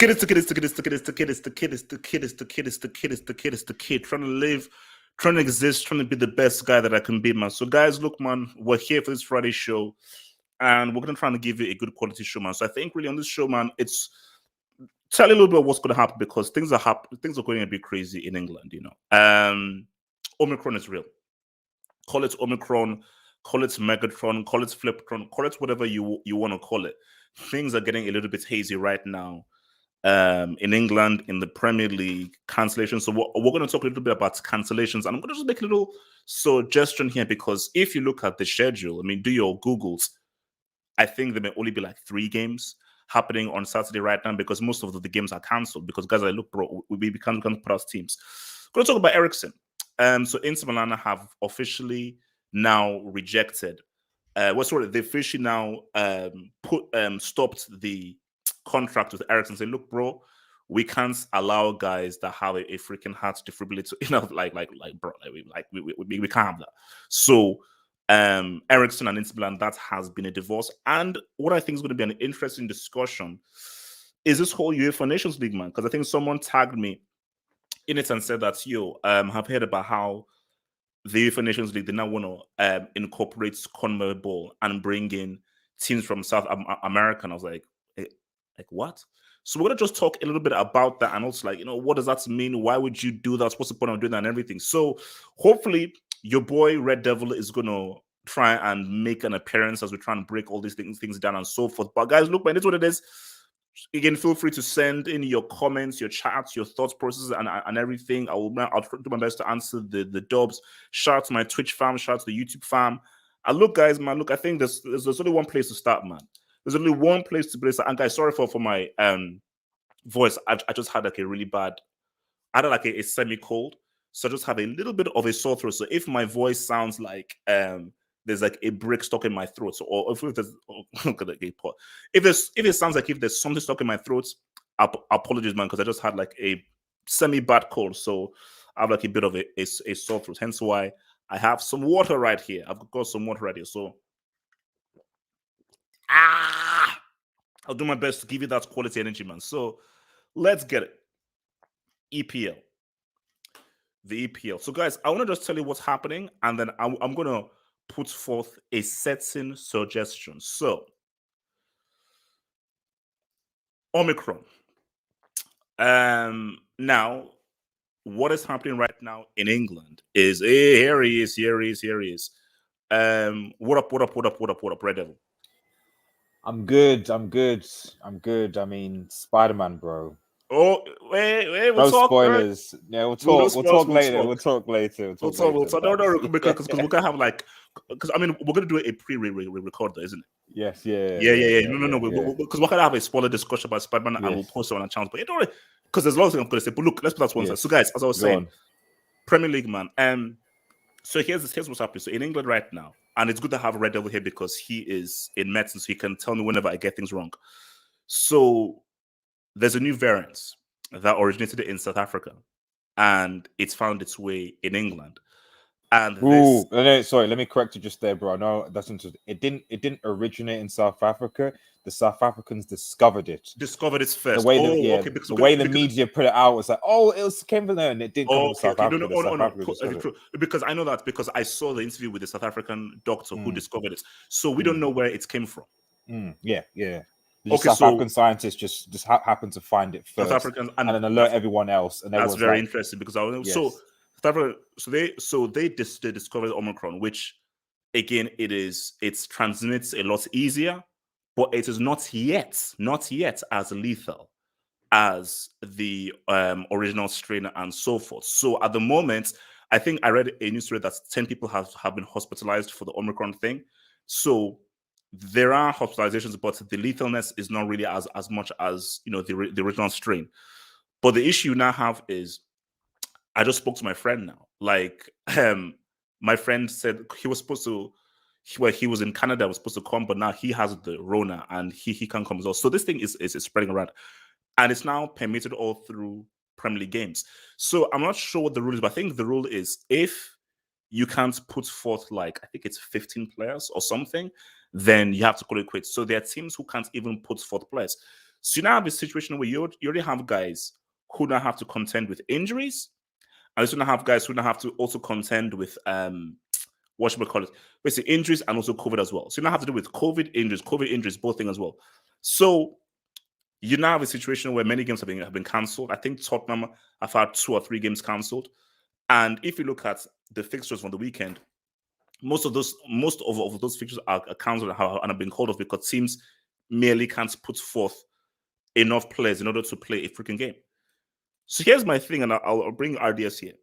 kid. Trying to live, trying to exist, trying to be the best guy that I can be, man. So, guys, look, man, we're here for this Friday show, and we're gonna try to give you a good quality show, man. So, I think really on this show, man, it's tell you a little bit of what's going to happen because things are going to be crazy in England. Omicron is real. Call it Omicron, call it Megatron, call it Fliptron, call it whatever you want to call it. Things are getting a little bit hazy right now in England, in the Premier League, cancellations. So we're going to talk a little bit about cancellations. And I'm going to just make a little suggestion here because if you look at the schedule, I mean, do your Googles, I think there may only be like 3 games happening on Saturday right now because most of the games are cancelled because guys are like, look, bro, we can't put out teams. We're going to talk about Eriksen. So Inter Milan have officially now rejected. They officially now stopped the contract with Eriksen. Say, look, bro, we can't allow guys that have a freaking heart defibrillator. We can't have that. So Eriksen and Inter Milan, that has been a divorce. And what I think is going to be an interesting discussion is this whole UEFA Nations League, man. Because I think someone tagged me in it and said that, have heard about how the UEFA Nations League, they now want to incorporate CONMEBOL and bring in teams from South America. And I was like what? So we're going to just talk a little bit about that and also what does that mean? Why would you do that? What's the point of doing that and everything? So hopefully your boy Red Devil is going to try and make an appearance as we try and break all these things down and so forth. But guys, look, man, it's what it is. Again, feel free to send in your comments, your chats, your thoughts processes, and everything. I'll do my best to answer the dubs. Shout out to my Twitch fam, shout out to the YouTube fam. And look, guys, man, look, I think there's only one place to start, man. There's only one place to place. And guys, sorry for my voice. I just had like a really bad, I had like a semi-cold. So I just have a little bit of a sore throat. So if my voice sounds like there's like a brick stuck in my throat, so, or if it sounds like if there's something stuck in my throat, apologies, man, because I just had like a semi-bad cold. So I have like a bit of a sore throat. Hence why I have some water right here. I've got some water right here. So I'll do my best to give you that quality energy, man. So let's get it. EPL. The EPL. So, guys, I want to just tell you what's happening, and then I'm going to put forth a certain suggestion. So, Omicron. Now, what is happening right now in England is, hey, here he is. What up, Red Devil? I'm good. I mean, Spider-Man, bro. Oh, wait, we'll no talk. spoilers. Right? Yeah, we'll talk later. We'll talk later. No, because we're gonna have because I mean we're gonna do a pre-record, isn't it? Yes, yeah. No, because we're gonna have a spoiler discussion about Spider-Man and we'll post it on our channel. But don't because there's a lot of things I'm gonna say. But look, let's put that one side. So, guys, as I was saying, Premier League, man. So here's what's happening. So in England right now, and it's good to have Red Devil here because he is in medicine, so he can tell me whenever I get things wrong. So there's a new variant that originated in South Africa, and it's found its way in England. And sorry, let me correct you just there, bro. No, that's interesting. It didn't originate in South Africa. The South Africans discovered it. Discovered it first. The way the media put it out was like, it came from there, and it didn't come from South Africa. No. Because I know that because I saw the interview with the South African doctor who discovered it. So we don't know where it came from. Yeah. South African scientists just happened to find it first, South Africans, and then alert everyone else. And that's very interesting because they discovered Omicron, which again it transmits a lot easier, but it is not yet as lethal as the original strain and so forth. So at the moment, I think I read a news story that 10 people have been hospitalized for the Omicron thing. So there are hospitalizations, but the lethalness is not really as much as the original strain. But the issue you now have is, I just spoke to my friend now. My friend said he was supposed to, he was in Canada, was supposed to come, but now he has the Rona and he can't come as well. So this thing is spreading around, and it's now permitted all through Premier League games. So I'm not sure what the rule is, but I think the rule is if you can't put forth I think it's 15 players or something, then you have to call it quits. So there are teams who can't even put forth players. So you now have a situation where you already have guys who now have to contend with injuries, and you now have guys who now have to also contend with what should we call it? Basically injuries and also COVID as well. So you now have to do with COVID injuries, both things as well. So you now have a situation where many games have been cancelled. I think Tottenham have had 2 or 3 games cancelled. And if you look at the fixtures from the weekend, most of those fixtures are cancelled and have been called off because teams merely can't put forth enough players in order to play a freaking game. So here's my thing, and I'll bring ideas here.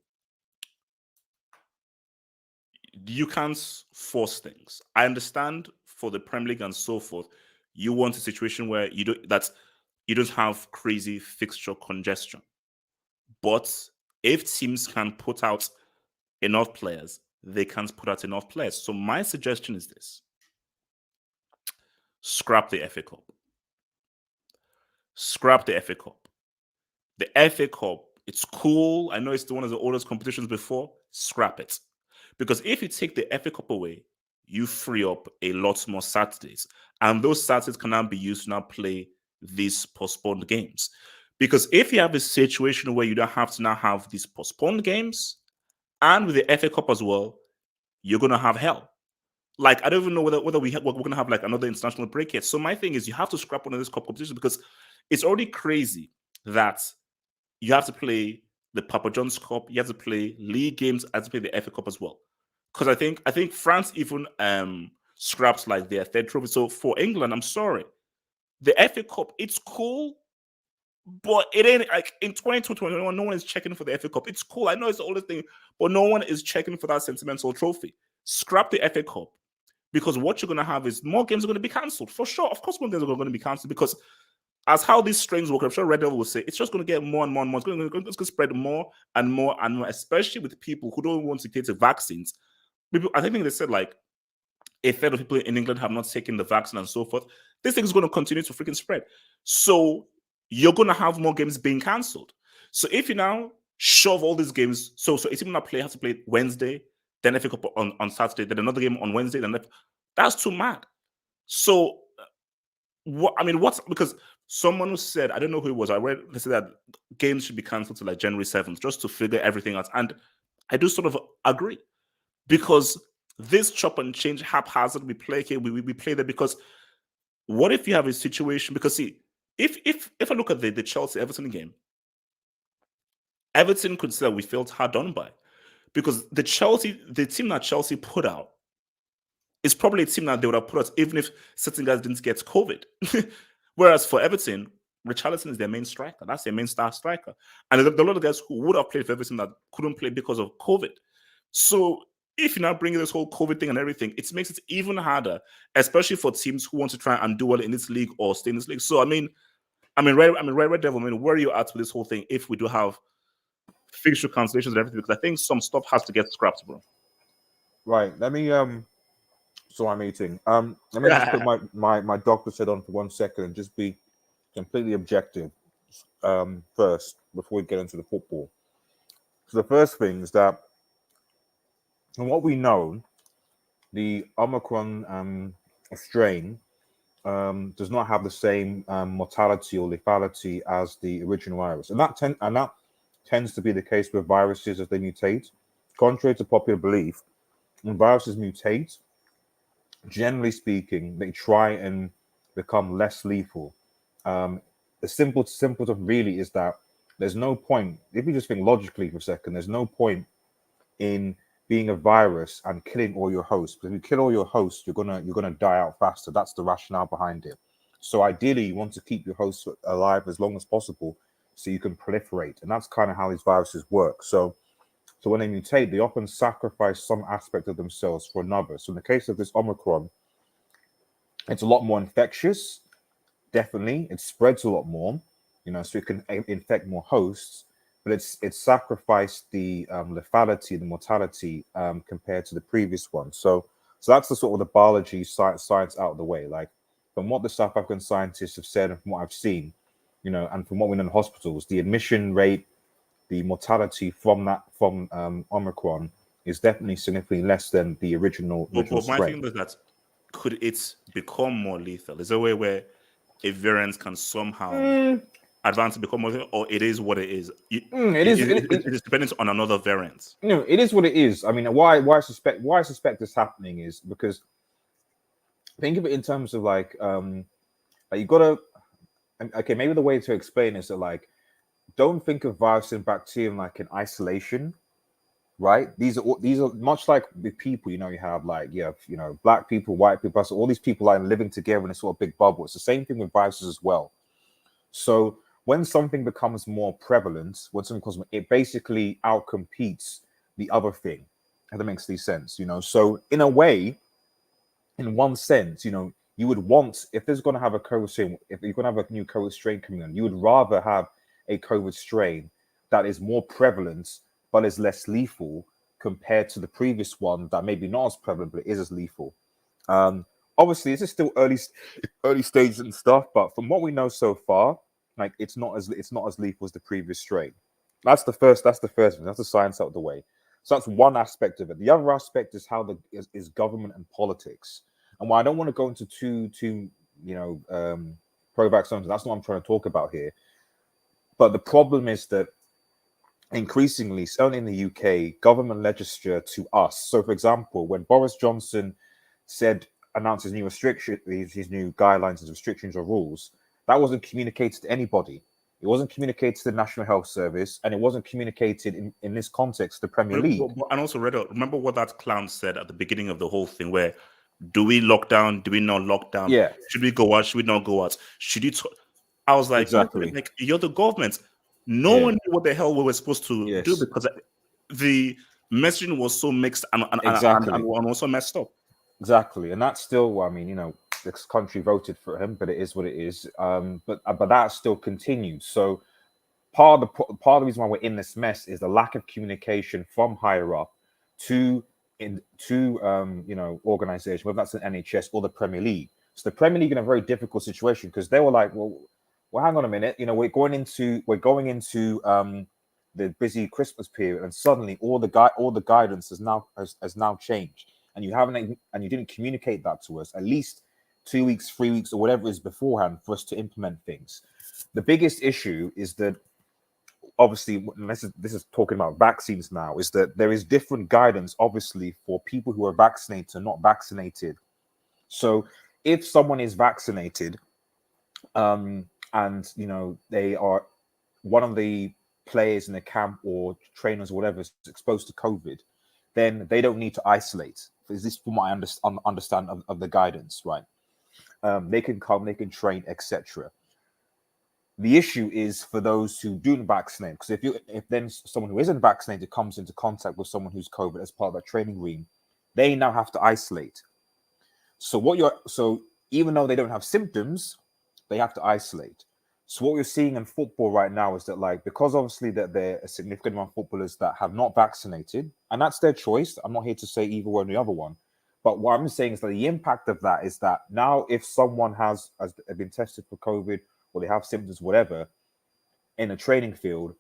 You can't force things. I understand for the Premier League and so forth, you want a situation where you don't have crazy fixture congestion. But if teams can put out enough players, they can't put out enough players. So my suggestion is this: scrap the FA Cup. Scrap the FA Cup. The FA Cup, it's cool. I know it's one of the oldest competitions before. Scrap it. Because if you take the FA Cup away, you free up a lot more Saturdays. And those Saturdays can now be used to now play these postponed games. Because if you have a situation where you don't have to now have these postponed games, and with the FA Cup as well, you're going to have hell. Like, I don't even know whether we're going to have like another international break yet. So my thing is, you have to scrap one of these cup competitions because it's already crazy that you have to play the Papa John's Cup, you have to play league games, you have to play the FA Cup as well. Because I think France even scraps like their third trophy. So for England, I'm sorry, the FA Cup, it's cool, but it ain't like in 2021. No one is checking for the FA Cup. It's cool. I know it's the oldest thing, but no one is checking for that sentimental trophy. Scrap the FA Cup. Because what you're going to have is more games are going to be cancelled. For sure. Of course, more games are going to be cancelled because as how these strains work, I'm sure Red Devil will say, it's just going to get more and more and more. It's going to spread more and more and more, especially with people who don't want to take the vaccines. People, I think they said like a third of people in England have not taken the vaccine and so forth. This thing is going to continue to freaking spread. So you're going to have more games being cancelled. So if you now shove all these games, so a team now has to play Wednesday, then FA Cup on Saturday, then another game on Wednesday, then that's too mad. So because someone who said, I don't know who it was, I read they said that games should be cancelled to like January 7th just to figure everything out. And I do sort of agree because this chop and change haphazard, we play here, we play there because what if you have a situation? Because see, if I look at the Chelsea Everton game, Everton could say that we felt hard done by. Because the team that Chelsea put out is probably a team that they would have put out even if certain guys didn't get COVID. Whereas for Everton, Richarlison is their main striker. That's their main star striker. And there are a lot of guys who would have played for Everton that couldn't play because of COVID. So if you're now bringing this whole COVID thing and everything, it makes it even harder, especially for teams who want to try and do well in this league or stay in this league. So Red Devil, where are you at with this whole thing if we do have fixture cancellations and everything? Because I think some stuff has to get scrapped, bro. Right. Let me so I'm eating. Let me just put my doctor's head on for 1 second and just be completely objective first before we get into the football. So the first thing is that from what we know, the Omicron strain does not have the same mortality or lethality as the original virus, and that tends to be the case with viruses as they mutate. Contrary to popular belief, when viruses mutate, generally speaking, they try and become less lethal. The simple stuff really is that there's no point, if you just think logically for a second, there's no point in being a virus and killing all your hosts. Because if you kill all your hosts, you're gonna die out faster. That's the rationale behind it. So ideally, you want to keep your hosts alive as long as possible so you can proliferate. And that's kind of how these viruses work. So when they mutate, they often sacrifice some aspect of themselves for another. So in the case of this Omicron, it's a lot more infectious. Definitely, it spreads a lot more, so it can infect more hosts. But it's sacrificed the lethality, the mortality compared to the previous one. So that's the sort of the biology science out of the way. Like from what the South African scientists have said and from what I've seen, and from what we know in hospitals, the admission rate, the mortality from Omicron is definitely significantly less than the original But my strain. thing was that could it become more lethal? Is there a way where a variant can somehow advance to become more, or it is what it is. It is. It is dependent on another variant. It is what it is. I mean, why I suspect this happening is because think of it in terms of like you gotta. Okay, maybe the way to explain is that like don't think of virus and bacteria like in isolation, right? These are much like the people. You have like black people, white people, so all these people like living together in a sort of big bubble. It's the same thing with viruses as well. So when something becomes more prevalent, it basically outcompetes the other thing. If that makes any sense, So in a way, in one sense, you would want, if there's going to have a COVID strain, if you're going to have a new COVID strain coming on, you would rather have a COVID strain that is more prevalent but is less lethal compared to the previous one that maybe not as prevalent but it is as lethal. Obviously, this is still early stages and stuff, but from what we know so far, like it's not as lethal as the previous strain. That's the first one. That's the science out of the way. So that's one aspect of it. The other aspect is how is government and politics. And while I don't want to go into too pro-vaccine, that's not what I'm trying to talk about here. But the problem is that increasingly, certainly in the UK, government legislature to us. So, for example, when Boris Johnson announced his new his new guidelines and restrictions or rules, that wasn't communicated to anybody. It wasn't communicated to the National Health Service, and it wasn't communicated in this context to the Premier League. And also, remember what that clown said at the beginning of the whole thing, where do we lock down? Do we not lock down? Yeah. Should we go out? Should we not go out? Should you? I was like, exactly. You're the government. No one knew what the hell we were supposed to do because the messaging was so mixed and also messed up. Exactly, and that's still, I mean, this country voted for him, but it is what it is. But that still continues. So part of the reason why we're in this mess is the lack of communication from higher up to organization, whether that's the NHS or the Premier League. So the Premier League in a very difficult situation because they were like, well, hang on a minute, we're going into the busy Christmas period, and suddenly all the guidance has now changed, and you didn't communicate that to us at least 2 weeks, 3 weeks, or whatever it is beforehand for us to implement things. The biggest issue is that obviously, this is talking about vaccines now, is that there is different guidance, obviously, for people who are vaccinated and not vaccinated. So if someone is vaccinated, and they are one of the players in the camp or trainers or whatever is exposed to COVID, then they don't need to isolate. Is this from what I understand of the guidance, right? They can come, they can train, etc. The issue is for those who do not vaccinate, because if then someone who isn't vaccinated comes into contact with someone who's COVID as part of that training room, they now have to isolate. So even though they don't have symptoms, they have to isolate. So what we're seeing in football right now is that, like, because obviously that there are a significant amount of footballers that have not vaccinated, and that's their choice. I'm not here to say either one or the other one. But what I'm saying is that the impact of that is that now if someone has been tested for COVID or they have symptoms, whatever, in a training field,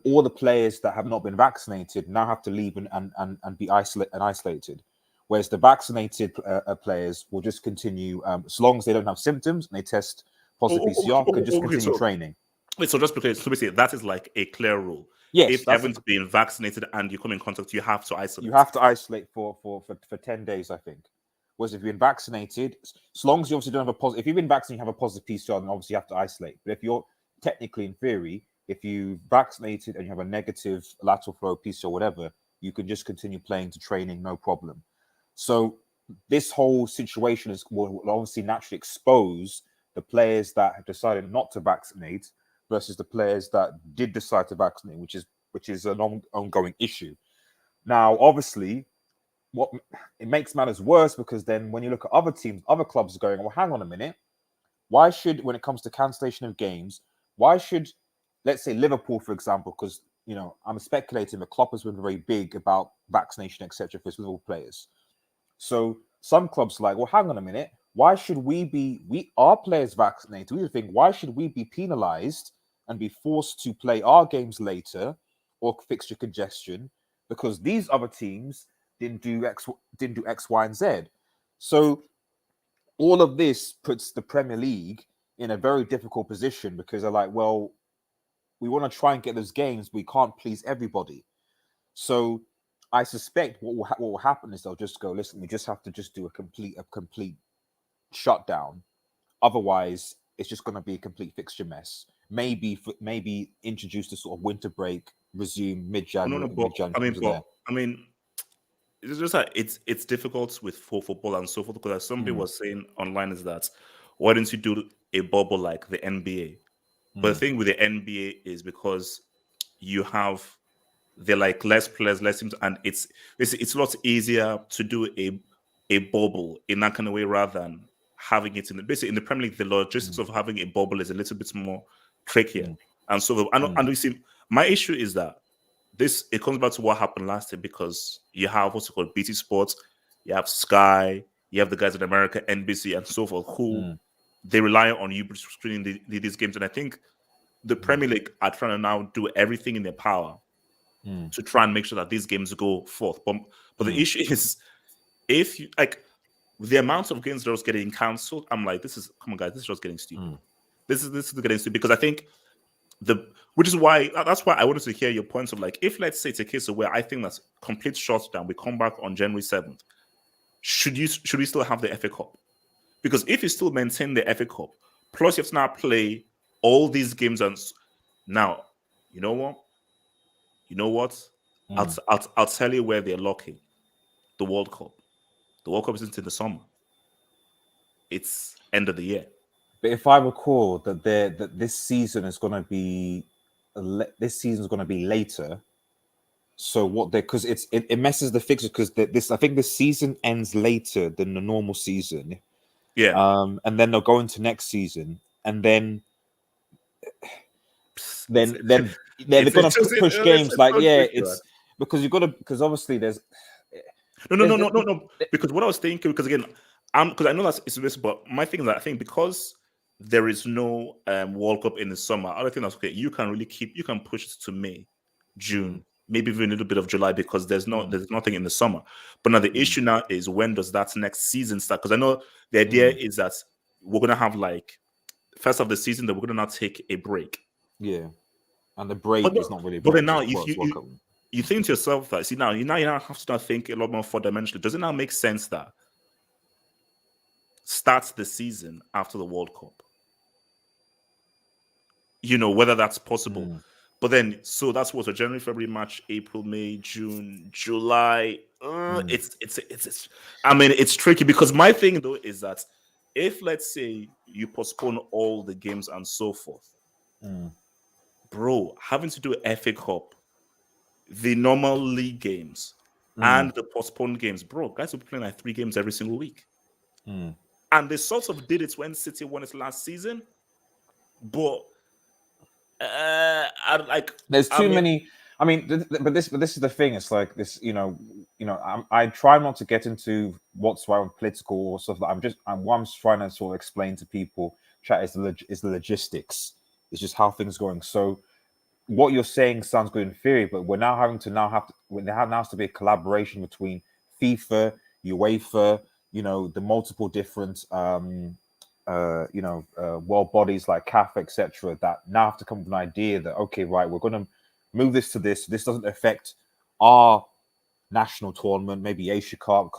all the players that have not been vaccinated now have to leave and be isolated. Whereas the vaccinated players will just continue, as long as they don't have symptoms and they test positive PCR, can just continue training. Wait, so just because, so basically, that is like a clear rule. Yes, if you haven't been vaccinated and you come in contact, you have to isolate. You have to isolate for 10 days, I think. Whereas if you've been vaccinated, as long as you obviously don't have a positive, if you've been vaccinated, you have a positive PCR, then obviously you have to isolate. But if you're technically, in theory, if you vaccinated and you have a negative lateral flow PCR or whatever, you can just continue playing to training, no problem. So this whole situation will obviously naturally expose the players that have decided not to vaccinate versus the players that did decide to vaccinate, which is an ongoing issue. Now, obviously, it makes matters worse because then when you look at other teams, other clubs are going, well, hang on a minute. Why should, when it comes to cancellation of games, why should, let's say Liverpool, for example, because, I'm speculating that Klopp has been very big about vaccination, etc. for his Liverpool players. So some clubs are like, well, hang on a minute. Why should our players vaccinated? We think, why should we be penalized and be forced to play our games later or fixture congestion because these other teams didn't do X, Y, and Z? So all of this puts the Premier League in a very difficult position because they're like, well, we want to try and get those games. We can't please everybody. So I suspect what will happen is they'll just go, listen, we just have to just do a complete shutdown. Otherwise, it's just going to be a complete fixture mess. Maybe introduce the sort of winter break, resume mid-January. I mean, it's just that it's difficult with football and so forth, because as somebody was saying online is that why don't you do a bubble like the NBA? But the thing with the NBA is because you have they're like less players, less teams, and it's a lot easier to do a bubble in that kind of way rather than having it in in the Premier League. The logistics of having a bubble is a little bit more trickier, and so and you see, my issue is that it comes back to what happened last year, because you have what's called BT Sports, you have Sky, you have the guys in America, NBC, and so forth, who they rely on you screening these games, and I think the Premier League are trying to now do everything in their power to try and make sure that these games go forth. But the issue is, if you like the amount of games that was getting cancelled, I'm like, come on, guys, this is just getting stupid. This is getting stupid, because I think which is why that's why I wanted to hear your points of like, if let's say it's a case of where I think that's complete shutdown, we come back on January 7th, should we still have the FA Cup? Because if you still maintain the FA Cup, plus you have to now play all these games, and now you know what? I'll tell you where they're locking the World Cup. The World Cup isn't in the summer; it's end of the year. But if I recall that this season is going to be later. So what because it messes the fixture, because I think this season ends later than the normal season. Yeah. And then they'll go into next season, and then they're going to push games like it's because you've got to, because obviously there's no. Because what I was thinking, because again, because I know that's it's this, but my thing is that I think because there is no World Cup in the summer, I don't think that's okay. You can push it to May, June, maybe even a little bit of July, because there's nothing in the summer. But now the issue now is, when does that next season start? Because I know the idea is that we're gonna have like first of the season that we're gonna now take a break. Yeah, and the break is not really. But then now, you think to yourself that you now have to start thinking a lot more 4-dimensionally. Does it now make sense that starts the season after the World Cup? You know, whether that's possible. But then, so that's what, so January, February, March, April, May, June, July. It's I mean, it's tricky, because my thing though is that if, let's say, you postpone all the games and so forth, bro, having to do FA Cup, the normal league games, and the postponed games, bro, guys will be playing like 3 games every single week. And they sort of did it when City won it last season, but there's too many. I mean, but this is the thing. It's like this, I try not to get into what's right with political or stuff. What I'm trying to sort of explain to people, chat, is the logistics. It's just how things are going. So what you're saying sounds good in theory, but we're now having to there has to be a collaboration between FIFA, UEFA, the multiple different world bodies like CAF, etc., that now have to come up with an idea that, okay, right, we're going to move this to this. This doesn't affect our national tournament, maybe Asia Cup,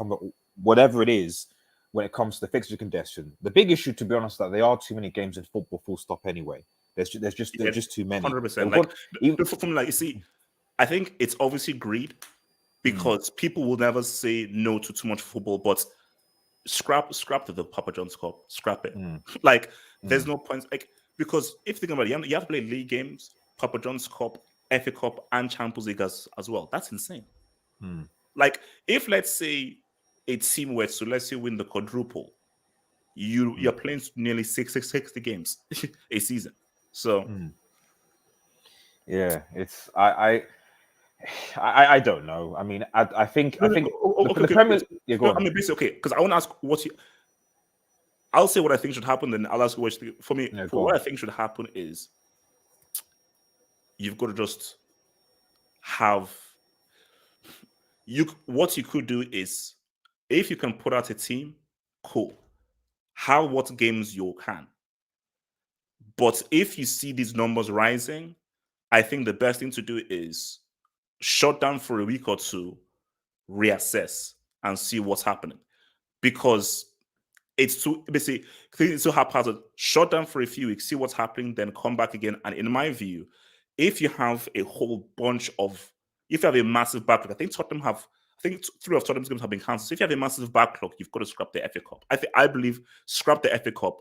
whatever it is, when it comes to the fixture congestion. The big issue, to be honest, that there are too many games in football, full stop anyway. There's just too many. 100%. You see, I think it's obviously greed, because people will never say no to too much football, but scrap the Papa John's Cup, scrap it. There's no point, because if you think about it, you have to play league games, Papa John's Cup, FA Cup, and Champions League as well. That's insane. Like, if let's say a team were to, let's say, win the quadruple, you're playing nearly 60 games a season. So yeah, it's I don't know. I mean, I think the Premier. Yeah, go on. I mean, basically, okay, because I want to ask I'll say what I think should happen, then I'll ask you what you think. For me, what I think should happen is you've got to just have what you could do is, if you can put out a team, cool. What games you can. But if you see these numbers rising, I think the best thing to do is shut down for a week or two, reassess, and see what's happening. Because it's too basically it's too haphazard. Shut down for a few weeks, see what's happening, then come back again. And in my view, if you have a whole bunch of if you have a massive backlog, I think Tottenham have I think three of Tottenham's games have been cancelled. So if you have a massive backlog, you've got to scrap the FA Cup. I believe scrap the FA Cup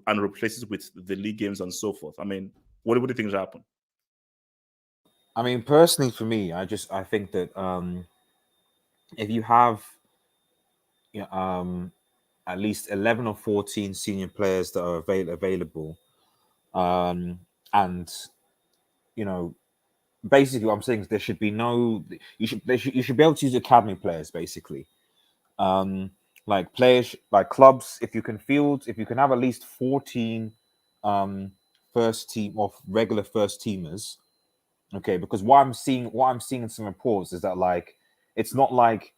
and replace it with the league games and so forth. I mean, what do you think should happen? I mean, personally, for me, I think that if you have you know, at least 11 or 14 senior players that are available, and you know, basically what I'm saying is there should be no you should be able to use academy players basically. Like players like clubs, if you can have at least 14 first team or regular first teamers. Okay, because what I'm seeing in some reports is that like it's not like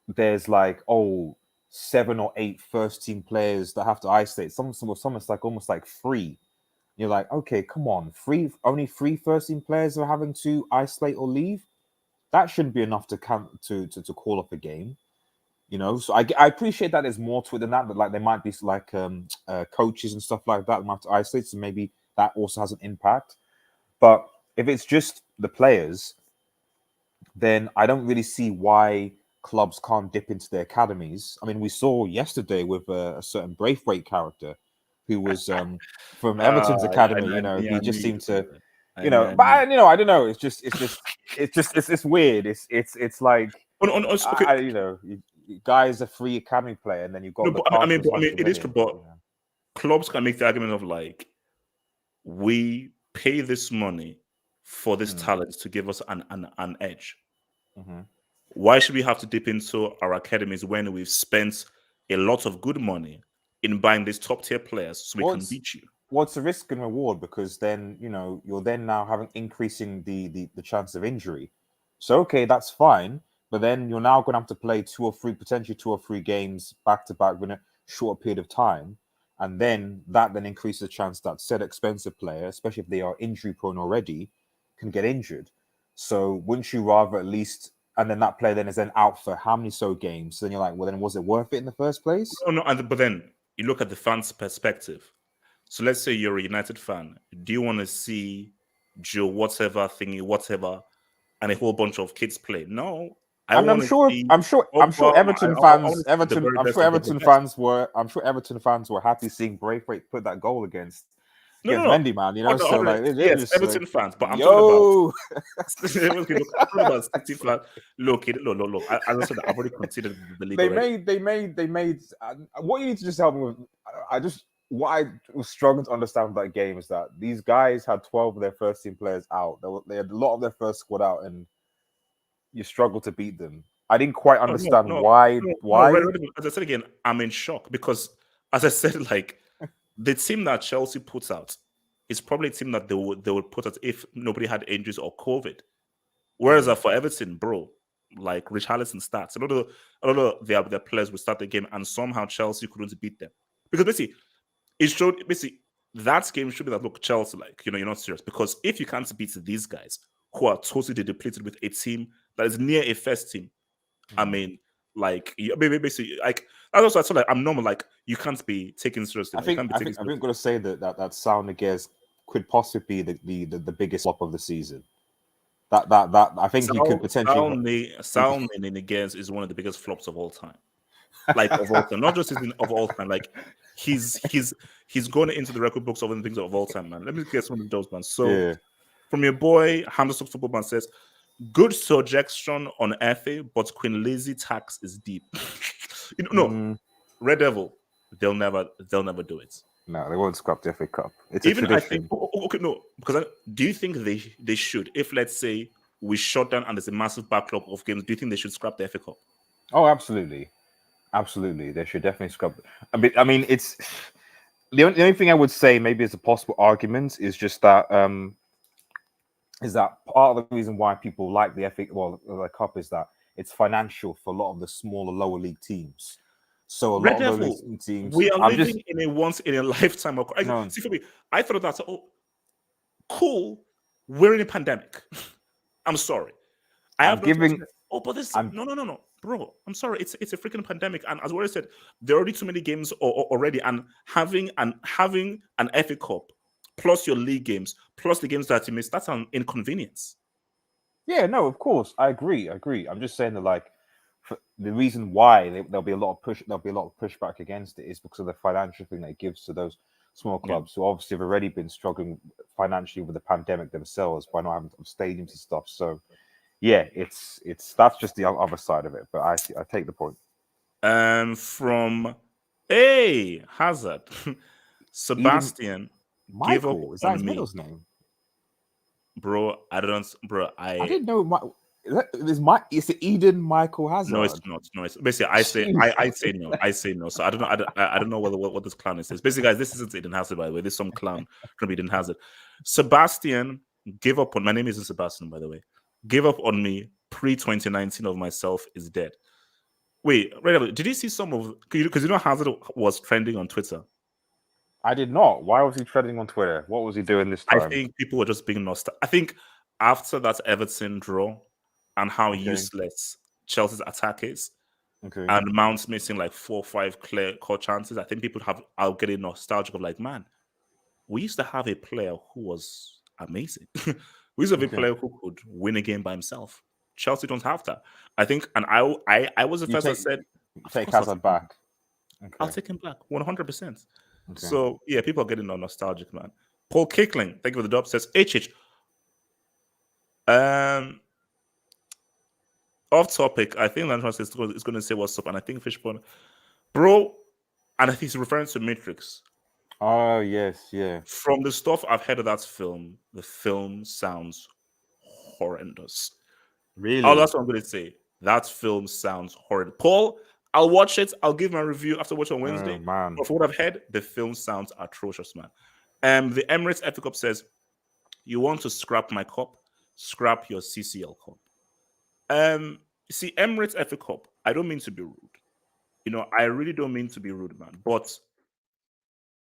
there's like seven or eight first team players that have to isolate. Some it's like almost like three. You're like, okay, come on, only three first team players are having to isolate or leave. That shouldn't be enough to to call off a game. So I appreciate that there's more to it than that. But like there might be like coaches and stuff like that might have to isolate, so maybe that also has an impact. But if it's just the players, then I don't really see why clubs can't dip into their academies. I mean, we saw yesterday with a certain Braithwaite character who was from Everton's academy. He just seemed to, I don't know. It's weird. It's like, Okay. Guy's a free academy player, and then you've got it is true, but clubs can make the argument of like, we pay this money for this talent to give us an edge. Mm-hmm. Why should we have to dip into our academies when we've spent a lot of good money in buying these top tier players so we can beat you? What's the risk and reward? Because then you're then now having increasing the chance of injury. So okay, that's fine, but then you're now going to have to play potentially two or three games back to back within a short period of time, and then that increases the chance that said expensive player, especially if they are injury prone already, can get injured. So wouldn't you rather at least? And then that player then is then out for how many games? So then you're like, well, then was it worth it in the first place? No. But then you look at the fans' perspective. So let's say you're a United fan. Do you want to see Joe whatever thingy, whatever, and a whole bunch of kids play? No. I'm sure Everton fans were happy seeing Braithwaite put that goal against Mendy, man. Yes, Everton fans, but I'm talking about City fans. Look. As I said, I've already considered the league. They made. What you need to just help me with. What I was struggling to understand with that game is that these guys had 12 of their first team players out. They had a lot of their first squad out, and you struggle to beat them. I didn't quite understand why. As I said again, I'm in shock because, as I said, like the team that Chelsea puts out is probably a team that they would put out if nobody had injuries or COVID. Whereas for Everton, bro, like Richarlison starts. A lot of their players will start the game, and somehow Chelsea couldn't beat them because basically that game showed me that look, Chelsea, like you're not serious, because if you can't beat these guys who are totally depleted with a team that is near a first team, I mean, like basically, like that's also I feel like I'm normal. Like you can't be taken seriously. I think I'm going to say that sound again could possibly be the biggest flop of the season. That I think he could potentially. Sounding against is one of the biggest flops of all time. Like of all time, not just of all time. Like he's going into the record books of the things of all time, man. Let me get some of those, man. So from your boy Hamza Football Man says, good suggestion on FA, but Queen Lazy tax is deep. Red Devil, they'll never do it. No, they won't scrap the FA Cup. It's even a tradition. I think because do you think they should? If let's say we shut down and there's a massive backlog of games, do you think they should scrap the FA Cup? Oh, absolutely. They should definitely scrap it. I mean, it's the only thing I would say maybe as a possible argument is just that part of the reason why people like the FA, the Cup, is that it's financial for a lot of the smaller lower league teams. So a Red lot of Devil, those teams, we are I'm just living in a once in a lifetime. no, See, for me, I thought that's cool. We're in a pandemic. I'm sorry. I I'm have nothing to say. giving, Oh, but this I'm no, bro. I'm sorry. It's a freaking pandemic, and as what I said, there are already too many games already, and having an FA Cup plus your league games plus the games that you miss, that's an inconvenience. yeah, no, of course, I agree. I'm just saying that like the reason why there'll be a lot of pushback against it is because of the financial thing that it gives to those small Yeah. clubs who obviously have already been struggling financially with the pandemic themselves by not having stadiums and stuff. So yeah, it's that's just the other side of it. But I take the point. From Hazard, Eden Sebastian gave up Michael, is that his on me, middle name? bro. I don't, bro. I didn't know. Is it Eden Michael No, it's Hazard? not. No, it's basically Jeez. I say no. I say no. So I don't know. I don't know what this clown is. Basically, guys, this isn't Eden Hazard, by the way. There's some clown from Eden Hazard. Sebastian gave up on. My name isn't Sebastian, by the way. Gave up on me pre 2019 of myself is dead. Wait, right? Did you see some of? Because you know Hazard was trending on Twitter. I did not. Why was he trending on Twitter? What was he doing this I time? think people were just being nostalgic. I think after that Everton draw and how Okay. useless Chelsea's attack is, Okay. and Mount's missing like 4 or 5 clear cut chances, I think people are getting nostalgic of like, man, we used to have a player who was amazing. We used to have a Okay. player who could win a game by himself. Chelsea don't have that. I think, and I was the You first that take said, of take course Hazard back. I'll Okay. take him back 100%. Okay. So yeah, people are getting nostalgic, man. Paul Kickling, thank you for the dub, says HH. Off topic, I think Lantron is going to say what's up, and I think Fishbone, bro, and I think he's referring to Matrix. Oh yes, yeah. From the stuff I've heard of that film, the film sounds horrendous. Really? Oh, that's what I'm going to say. That film sounds horrid. Paul, I'll watch it. I'll give my review after watching on Wednesday. Oh man. But for what I've heard, the film sounds atrocious, man. The Emirates FA Cup says, you want to scrap my cup? Scrap your CCL cup. See, Emirates FA Cup, I don't mean to be rude. You know, I really don't mean to be rude, man. But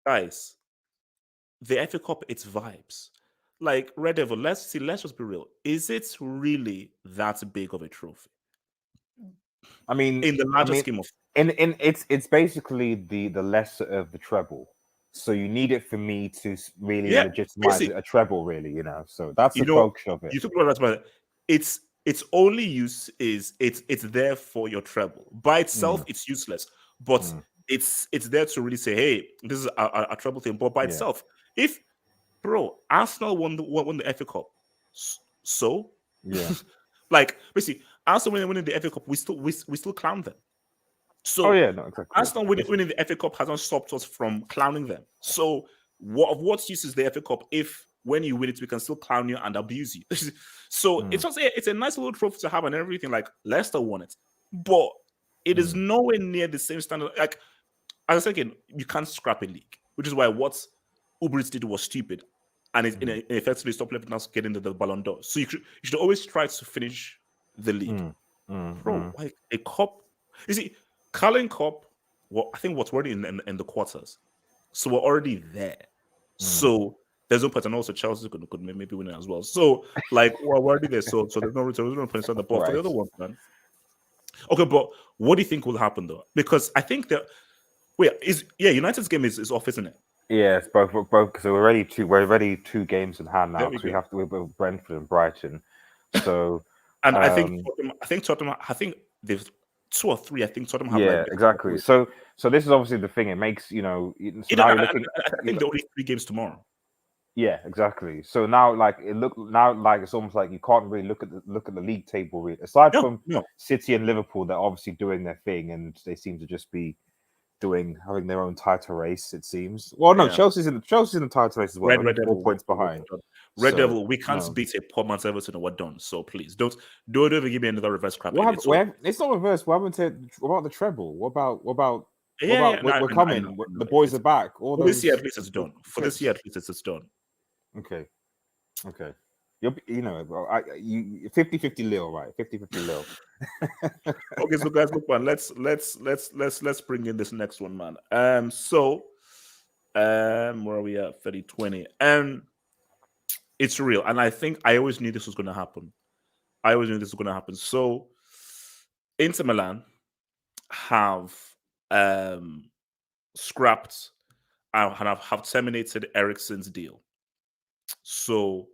guys, the FA Cup, it's vibes. Like Red Devil, let's just be real. Is it really that big of a trophy? I mean, In the larger scheme of in it's basically the lesser of the treble. So you need it for me to really legitimize basically, a treble, really, you know. So that's the you know, focus of it. you talk about that, but its only use is it's there for your treble. By itself, it's useless, but it's there to really say, hey, this is a treble thing. But by itself, if Arsenal won the FA Cup, so Yeah. like basically Arsenal winning the FA Cup, we still clown them. So oh yeah, no, exactly. Arsenal winning the FA Cup hasn't stopped us from clowning them. So what use is the FA Cup if when you win it we can still clown you and abuse you? So it's a nice little trophy to have and everything. Like Leicester won it, but it is nowhere near the same standard. Like I was thinking, you can't scrap a league, which is why what Uber Eats did was stupid, and it effectively stopped Liverpool now getting the Ballon d'Or. So you should always try to finish the league, bro. Like a cup, you see. Carling Cup, well, I think what's already in the quarters. So we're already there. So there's no point. And also Chelsea could maybe win it as well. So like we're already there. So there's no point on the ball for the other one, man. Okay, but what do you think will happen though? Because I think that United's game is off, isn't it? Yeah, it's both. So we're already 2 games in hand now because we have to with Brentford and Brighton. So and I think Tottenham. I think they've 2 or 3. I think Tottenham have exactly. So this is obviously the thing. It makes so now you're looking. I think there are only 3 games tomorrow. Yeah, exactly. So now, like it's almost like you can't really look at the league table. Really. Aside from City and Liverpool, they're obviously doing their thing, and they seem to just be having their own title race. It seems. Well, no, Chelsea's in the title race as well. Red Devil, 4 points behind. Red Devil, we can't beat a poor man's Everton, and we're done. So please don't ever give me another reverse crap. It's not reverse. What about the treble? What about? We're coming. The boys are back. For this year, at least it's done. For this year, at least it's done. Okay. you know, bro, you 50-50 Lil, right? 50-50 Lil. Okay, so guys, look, man, let's bring in this next one, man. Where are we at? 30-20. It's real, and I think I always knew this was going to happen. So, Inter Milan have scrapped and have terminated Eriksen's deal. So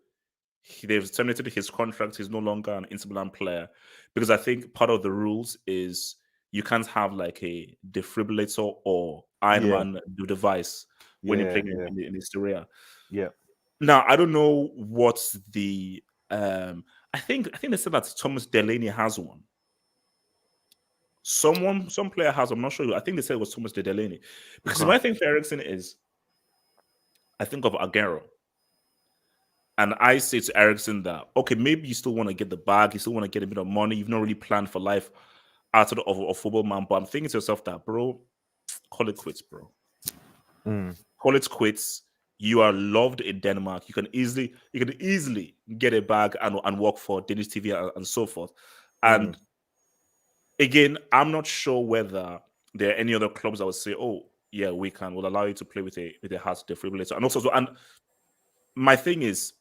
they've terminated his contract. He's no longer an Inter Milan player because I think part of the rules is you can't have like a defibrillator or Iron Man device when you're playing in the Serie. Yeah. Now I don't know what's the I think they said that Thomas Delaney has one. Some player has. I'm not sure. I think they said it was Thomas Delaney. Because my thing for Eriksen is, I think of Aguero, and I say to Eriksen that okay, maybe you still want to get the bag, you still want to get a bit of money. You've not really planned for life outside of football, man. But I'm thinking to yourself that, bro, call it quits, bro. Call it quits. You are loved in Denmark. You can easily get a bag and work for Danish TV and so forth. And again, I'm not sure whether there are any other clubs that would say, "Oh, yeah, we'll allow you to play with a heart defibrillator." And also, and my thing is,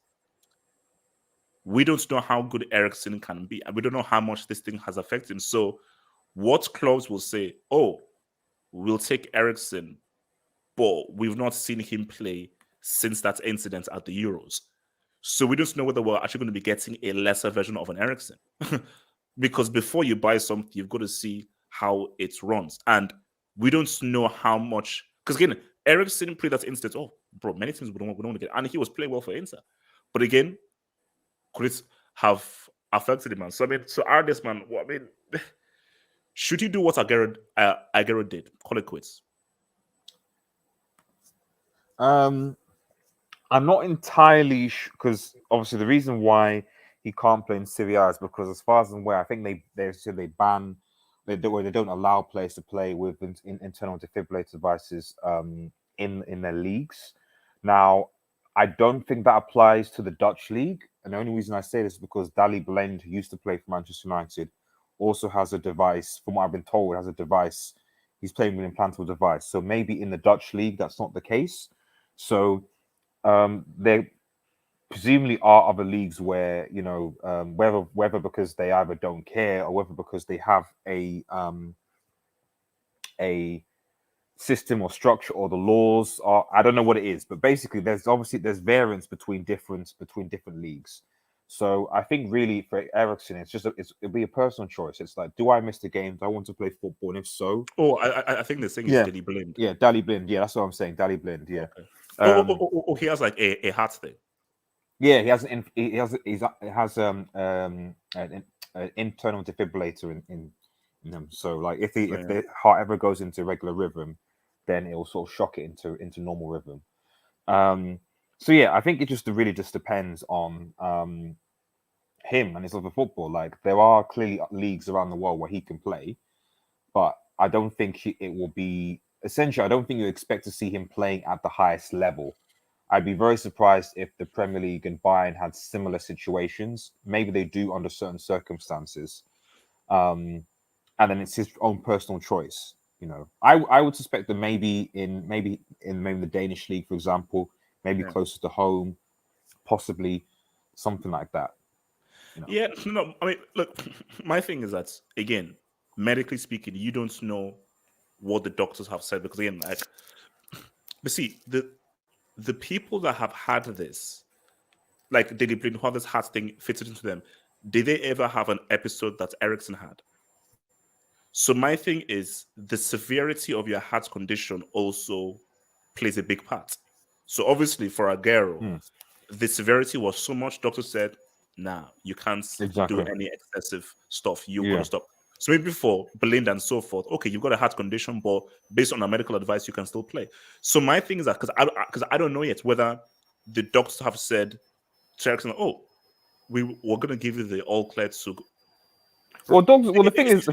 we don't know how good Eriksen can be, and we don't know how much this thing has affected him. So, what clubs will say, "Oh, we'll take Eriksen, but we've not seen him play since that incident at the Euros." So we don't know whether we're actually going to be getting a lesser version of an Eriksen. Because before you buy something, you've got to see how it runs. And we don't know how much. Because again, Eriksen played that instance. Oh, bro, many things we don't want to get. And he was playing well for Inter. But again, could it have affected him, man? So, I mean, so Ardis, man, I mean, should he do what Aguero did? Call it quits. I'm not entirely sure because obviously the reason why he can't play in Serie A is because, as far as I'm aware, I think they said they don't allow players to play with internal defibrillator devices in their leagues. Now, I don't think that applies to the Dutch league, and the only reason I say this is because Daley Blind, who used to play for Manchester United, also has a device. From what I've been told, has a device. He's playing with an implantable device. So maybe in the Dutch league that's not the case. So there presumably are other leagues where, you know, whether because they either don't care or whether because they have a system or structure or the laws are, I don't know what it is, but basically there's variance between different leagues. So I think really for Eriksen, it'll be a personal choice. It's like, do I miss the game? Do I want to play football? And if so, I think the thing is Daley Blind. Yeah, Daley Blind. Yeah, that's what I'm saying. Daley Blind. Yeah. Okay. He has like a heart thing. Yeah, he has an internal defibrillator in him. So like if the heart ever goes into regular rhythm, then it will sort of shock it into normal rhythm. So yeah, I think it really depends on him and his love of football. Like there are clearly leagues around the world where he can play, but I don't think it will be essentially. I don't think you expect to see him playing at the highest level. I'd be very surprised if the Premier League and Bayern had similar situations. Maybe they do under certain circumstances, and then it's his own personal choice. You know, I would suspect that maybe in the Danish league, for example, maybe closer to home, possibly something like that. You know? Yeah, no. I mean, look, my thing is that again, medically speaking, you don't know what the doctors have said because again, like, but see the people that have had this, like Daley Blind, who have this heart thing fitted into them, did they ever have an episode that Eriksen had? So my thing is the severity of your heart condition also plays a big part. So obviously for Aguero, the severity was so much. Doctor said, "Nah, you can't do any excessive stuff. You've got to stop." So maybe for Blind and so forth, okay, you've got a heart condition, but based on our medical advice, you can still play. So my thing is that because I don't know yet whether the doctors have said to Eriksen, "Oh, we're going to give you the all clear to." Well, the thing is,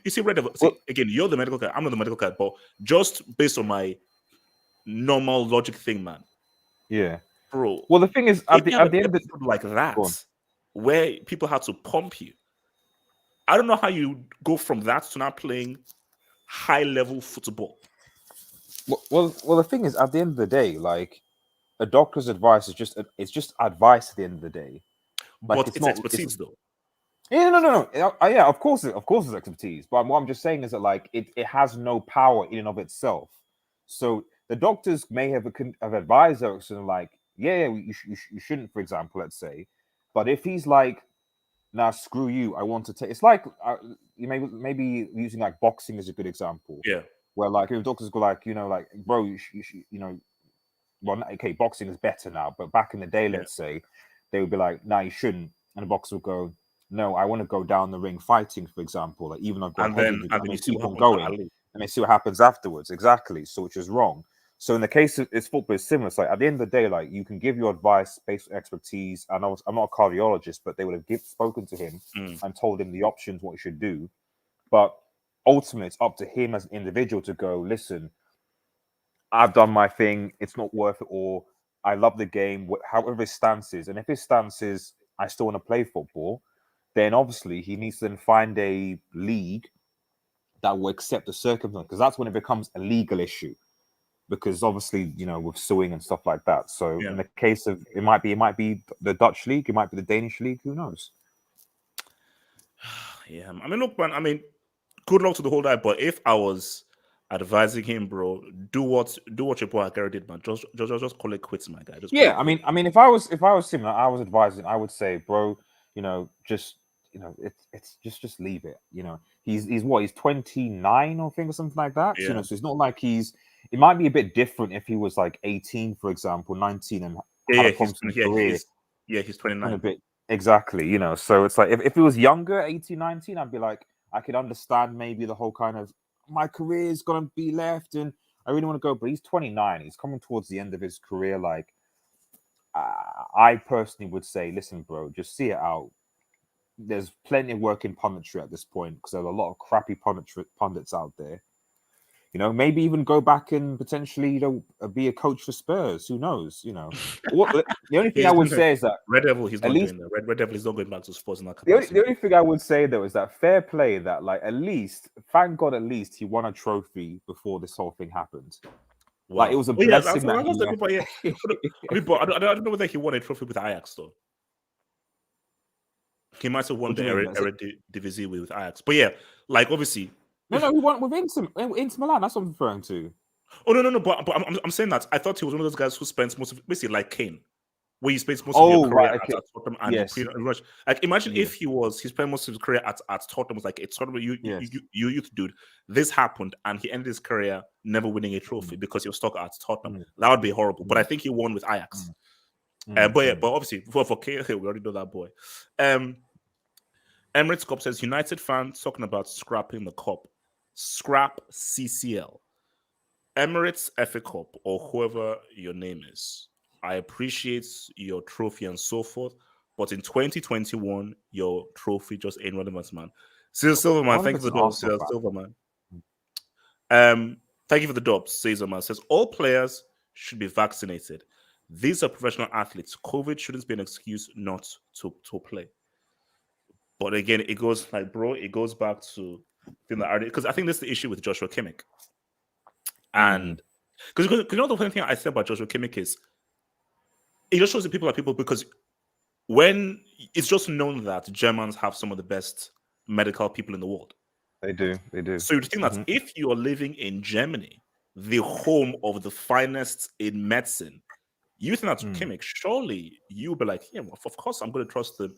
you see, again, you're the medical guy. I'm not the medical guy, but just based on my normal logic thing, man. Yeah, bro. Well, the thing is, If at you have the an end of episode like Go on. that, where people had to pump you, I don't know how you go from that to now playing high level football. well, the thing is, at the end of the day, like a doctor's advice is it's just advice at the end of the day. Like But it's it's not. expertise, though. Yeah, no. Yeah, of course, it's expertise. But what I'm just saying is that like it has no power in and of itself. So the doctors may have advised Eriksen like, yeah, you shouldn't, for example, let's say. But if he's like, nah, screw you, I want to take. It's like you maybe using like boxing as a good example. Yeah. Where like if doctors go like, like, bro, well, okay, boxing is better now, but back in the day, let's say, they would be like, nah, you shouldn't, and the boxer would go, no, I want to go down the ring fighting, for example, like even I've gone And ahead then, of you, and I'm then going you to see keep what on happens to going, Ali. and they see what happens afterwards. Exactly. So which is wrong. So in the case of it's football, it's similar. It's like at the end of the day, like you can give your advice based on expertise. And I'm not a cardiologist, but they would have spoken to him and told him the options, what he should do. But ultimately, it's up to him as an individual to go, listen, I've done my thing. It's not worth it all. I love the game, however his stance is. And if his stance is, I still want to play football, then obviously he needs to then find a league that will accept the circumstance, because that's when it becomes a legal issue. Because obviously, with suing and stuff like that. So in the case of it might be the Dutch league, it might be the Danish league. Who knows? Yeah, I mean, look, man. I mean, good luck to the whole guy. But if I was advising him, bro, do what your boy Gary did, man. Just call it quits, my guy. Just call it quits. I mean, if I was him, I was advising, I would say, bro, just just leave it. He's what, he's 29 or something like that. Yeah. So it's not like it might be a bit different if he was like 18, for example, 19 and had a promising career. He's 29. A bit exactly, so it's like if he was younger, 18, 19, I'd be like, I could understand maybe the whole kind of my career is gonna be left and I really want to go, but he's 29. He's coming towards the end of his career. Like, I personally would say, listen, bro, just see it out. There's plenty of work in punditry at this point because there's a lot of crappy pundits out there. Maybe even go back and potentially, be a coach for Spurs. Who knows? The only thing I would say is that Red Devil, he's not doing that. Red Devil is not going back to Spurs in that capacity. The only thing I would say though is that fair play. That like at least, thank God, at least he won a trophy before this whole thing happened. Wow. Like it was a blessing. I mean, but I don't know whether he won a trophy with Ajax though. He might have won the Eredivisie with Ajax, but yeah, like obviously. No, he won with Inter Milan. That's what I'm referring to. Oh no! But I'm saying that I thought he was one of those guys who spends most of basically like Kane, where he spends most of your career at Tottenham and rush. Like imagine if he spent most of his career at Tottenham, was like it's Tottenham, you youth dude. This happened and he ended his career never winning a trophy because he was stuck at Tottenham. That would be horrible. But I think he won with Ajax. But obviously for Kane, we already know that boy. Emirates Cup says United fans talking about scrapping the cup. Scrap CCL. Emirates FA Cup or whoever your name is. I appreciate your trophy and so forth, but in 2021, your trophy just ain't relevant, man. Cesar Silverman, thank you for the dub. Cesar Silverman. Thank you for the dub. Cesar man says all players should be vaccinated. These are professional athletes. COVID shouldn't be an excuse not to play. But again, it goes like, bro, it goes back to because I think that's the issue with Joshua Kimmich. And because the funny thing I said about Joshua Kimmich is it just shows that people are people, because when it's just known that Germans have some of the best medical people in the world. They do. So you think that if you are living in Germany, the home of the finest in medicine, you think that Kimmich, surely you'll be like, yeah, well, of course I'm going to trust the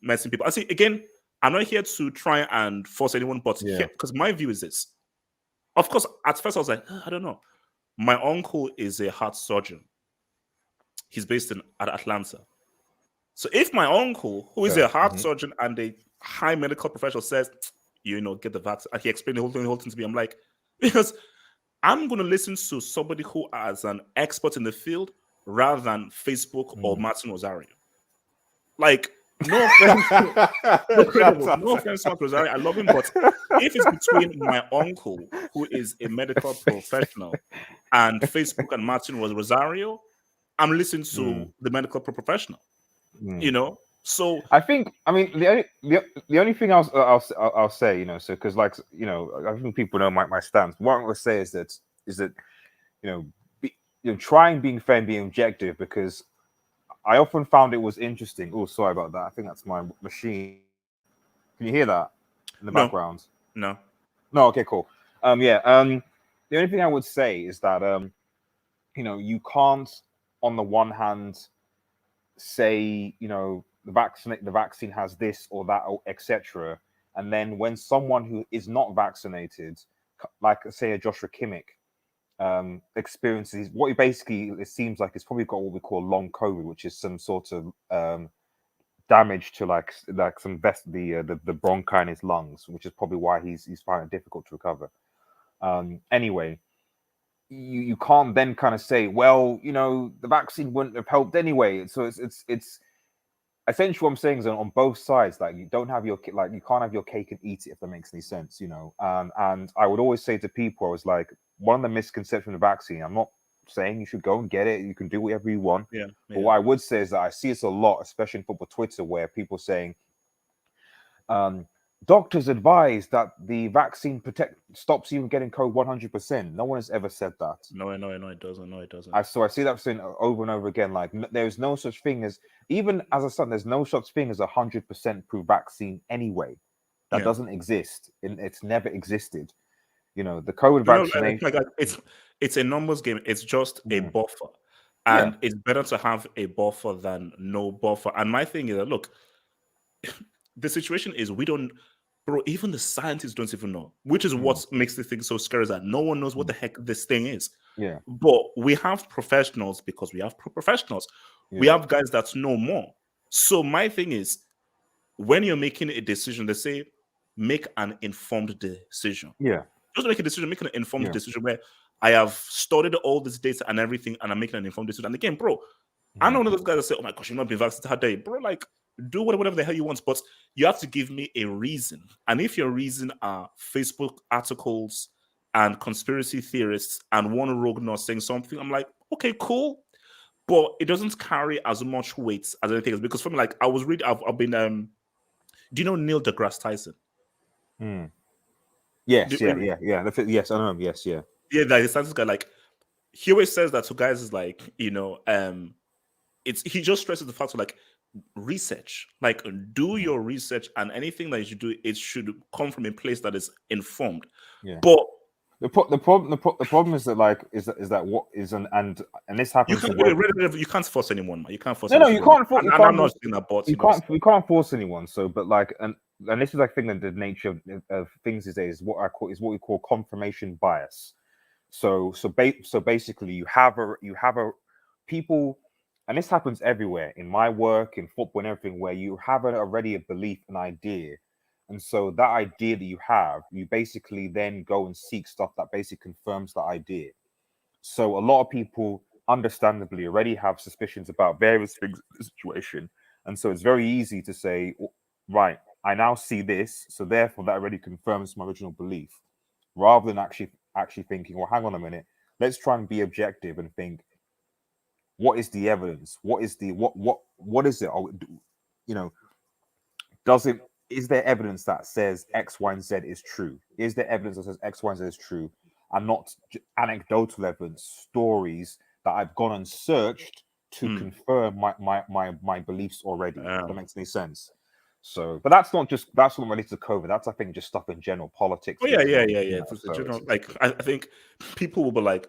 medicine people. I see, again, I'm not here to try and force anyone, but because my view is this. Of course, at first I was like, I don't know. My uncle is a heart surgeon. He's based in Atlanta. So if my uncle, who is a heart surgeon and a high medical professional, says, get the vaccine, and he explained the whole thing to me, I'm like, because I'm going to listen to somebody who is an expert in the field rather than Facebook or Martin Rosario. Like, no offense, no offense, Martin Rosario. I love him, but if it's between my uncle, who is a medical professional, and Facebook and Martin Rosario, I'm listening to the medical professional. You know, so I think. I mean, the only thing I'll say, so because like I think people know my stance. What I would say is that you know, be, trying being fair and being objective, because I often found it was interesting. Oh, sorry about that. I think that's my machine. Can you hear that in the no, background? no, No. Okay. Cool. Yeah. The only thing I would say is that you can't, on the one hand, say the vaccine has this or that, or etc. And then when someone who is not vaccinated, like say a Joshua Kimmich, experiences what he basically, it seems like, it's probably got what we call long COVID, which is some sort of damage to like some the bronchi in his lungs, which is probably why he's finding it difficult to recover. Anyway, you can't then kind of say, well, the vaccine wouldn't have helped anyway. So it's essentially what I'm saying is, on both sides, like, you don't have your you can't have your cake and eat it, if that makes any sense, and I would always say to people, I was like, one of the misconceptions of the vaccine, I'm not saying you should go and get it, you can do whatever you want, yeah, but what I would say is that I see this a lot, especially in football Twitter, where people saying, um, doctors advise that the vaccine stops you from getting COVID 100%. No one has ever said that. no, it doesn't. No, it doesn't. I see that saying over and over again. Like, there's no such thing as, even as a son, there's no such thing as 100% proof vaccine anyway. That Yeah. doesn't exist. It's never existed. The COVID No, vaccination. like it's a numbers game. It's just a Mm, buffer, yeah. and it's better to have a buffer than no buffer. And my thing is that, look, the situation is, we don't, bro. Even the scientists don't even know, which is Mm, what makes the thing so scary. Is that no one knows what the mm, heck this thing is. yeah. But we have professionals, because we have professionals. We Yeah. have guys that know more. So my thing is, when you're making a decision, they say make an informed decision. Yeah. Just make a decision, make an informed Yeah. decision where I have studied all this data and everything, and I'm making an informed decision. And again, bro, I'm Mm, not one of those guys that say, "Oh my gosh, you're not being vaccinated." How dare you?" Bro, like, do whatever the hell you want, but you have to give me a reason. And if your reason are Facebook articles and conspiracy theorists and one rogue nurse saying something, I'm like, okay, cool, but it doesn't carry as much weight as anything else. Because for me, like, I was reading, I've been, do you know Neil deGrasse Tyson? mm. Yes. Do- Yeah. Yeah. Yeah. Yes, I know him. Yes. Yeah. yeah, like the scientist guy, like, he always says that to guys, is like, it's, he just stresses the fact of, like, research, like, do Mm, your research, and anything that you should do, it should come from a place that is informed. yeah. But The problem is that, like, is that what is an and this you happens to can't word. you can't force anyone, man. You can't force No, no, anyone to you do anything. can't. You And I'm can't. not saying that, but You can't force anyone. So, but like, and this is, I think, that the nature of things these days is what we call confirmation bias. So basically, you have a people, and this happens everywhere in my work, in football, and everything, where you have already a belief, an idea, and so that idea that you have, you basically then go and seek stuff that basically confirms that idea. So a lot of people, understandably, already have suspicions about various things in the situation. And so it's very easy to say, right, I now see this, so therefore that already confirms my original belief, rather than actually thinking, well, hang on a minute, let's try and be objective and think, what is the evidence? What is the what is it? You know, does it is there evidence that says X, Y, and Z is true? Is there evidence that says X, Y, and Z is true, and not anecdotal evidence, stories that I've gone and searched to mm, confirm my beliefs already? If that um, makes any sense. So, but that's not related to COVID. That's, I think, just stuff in general, politics, oh yeah, things yeah, going. yeah, yeah. It's a So general, like, I think people will be like,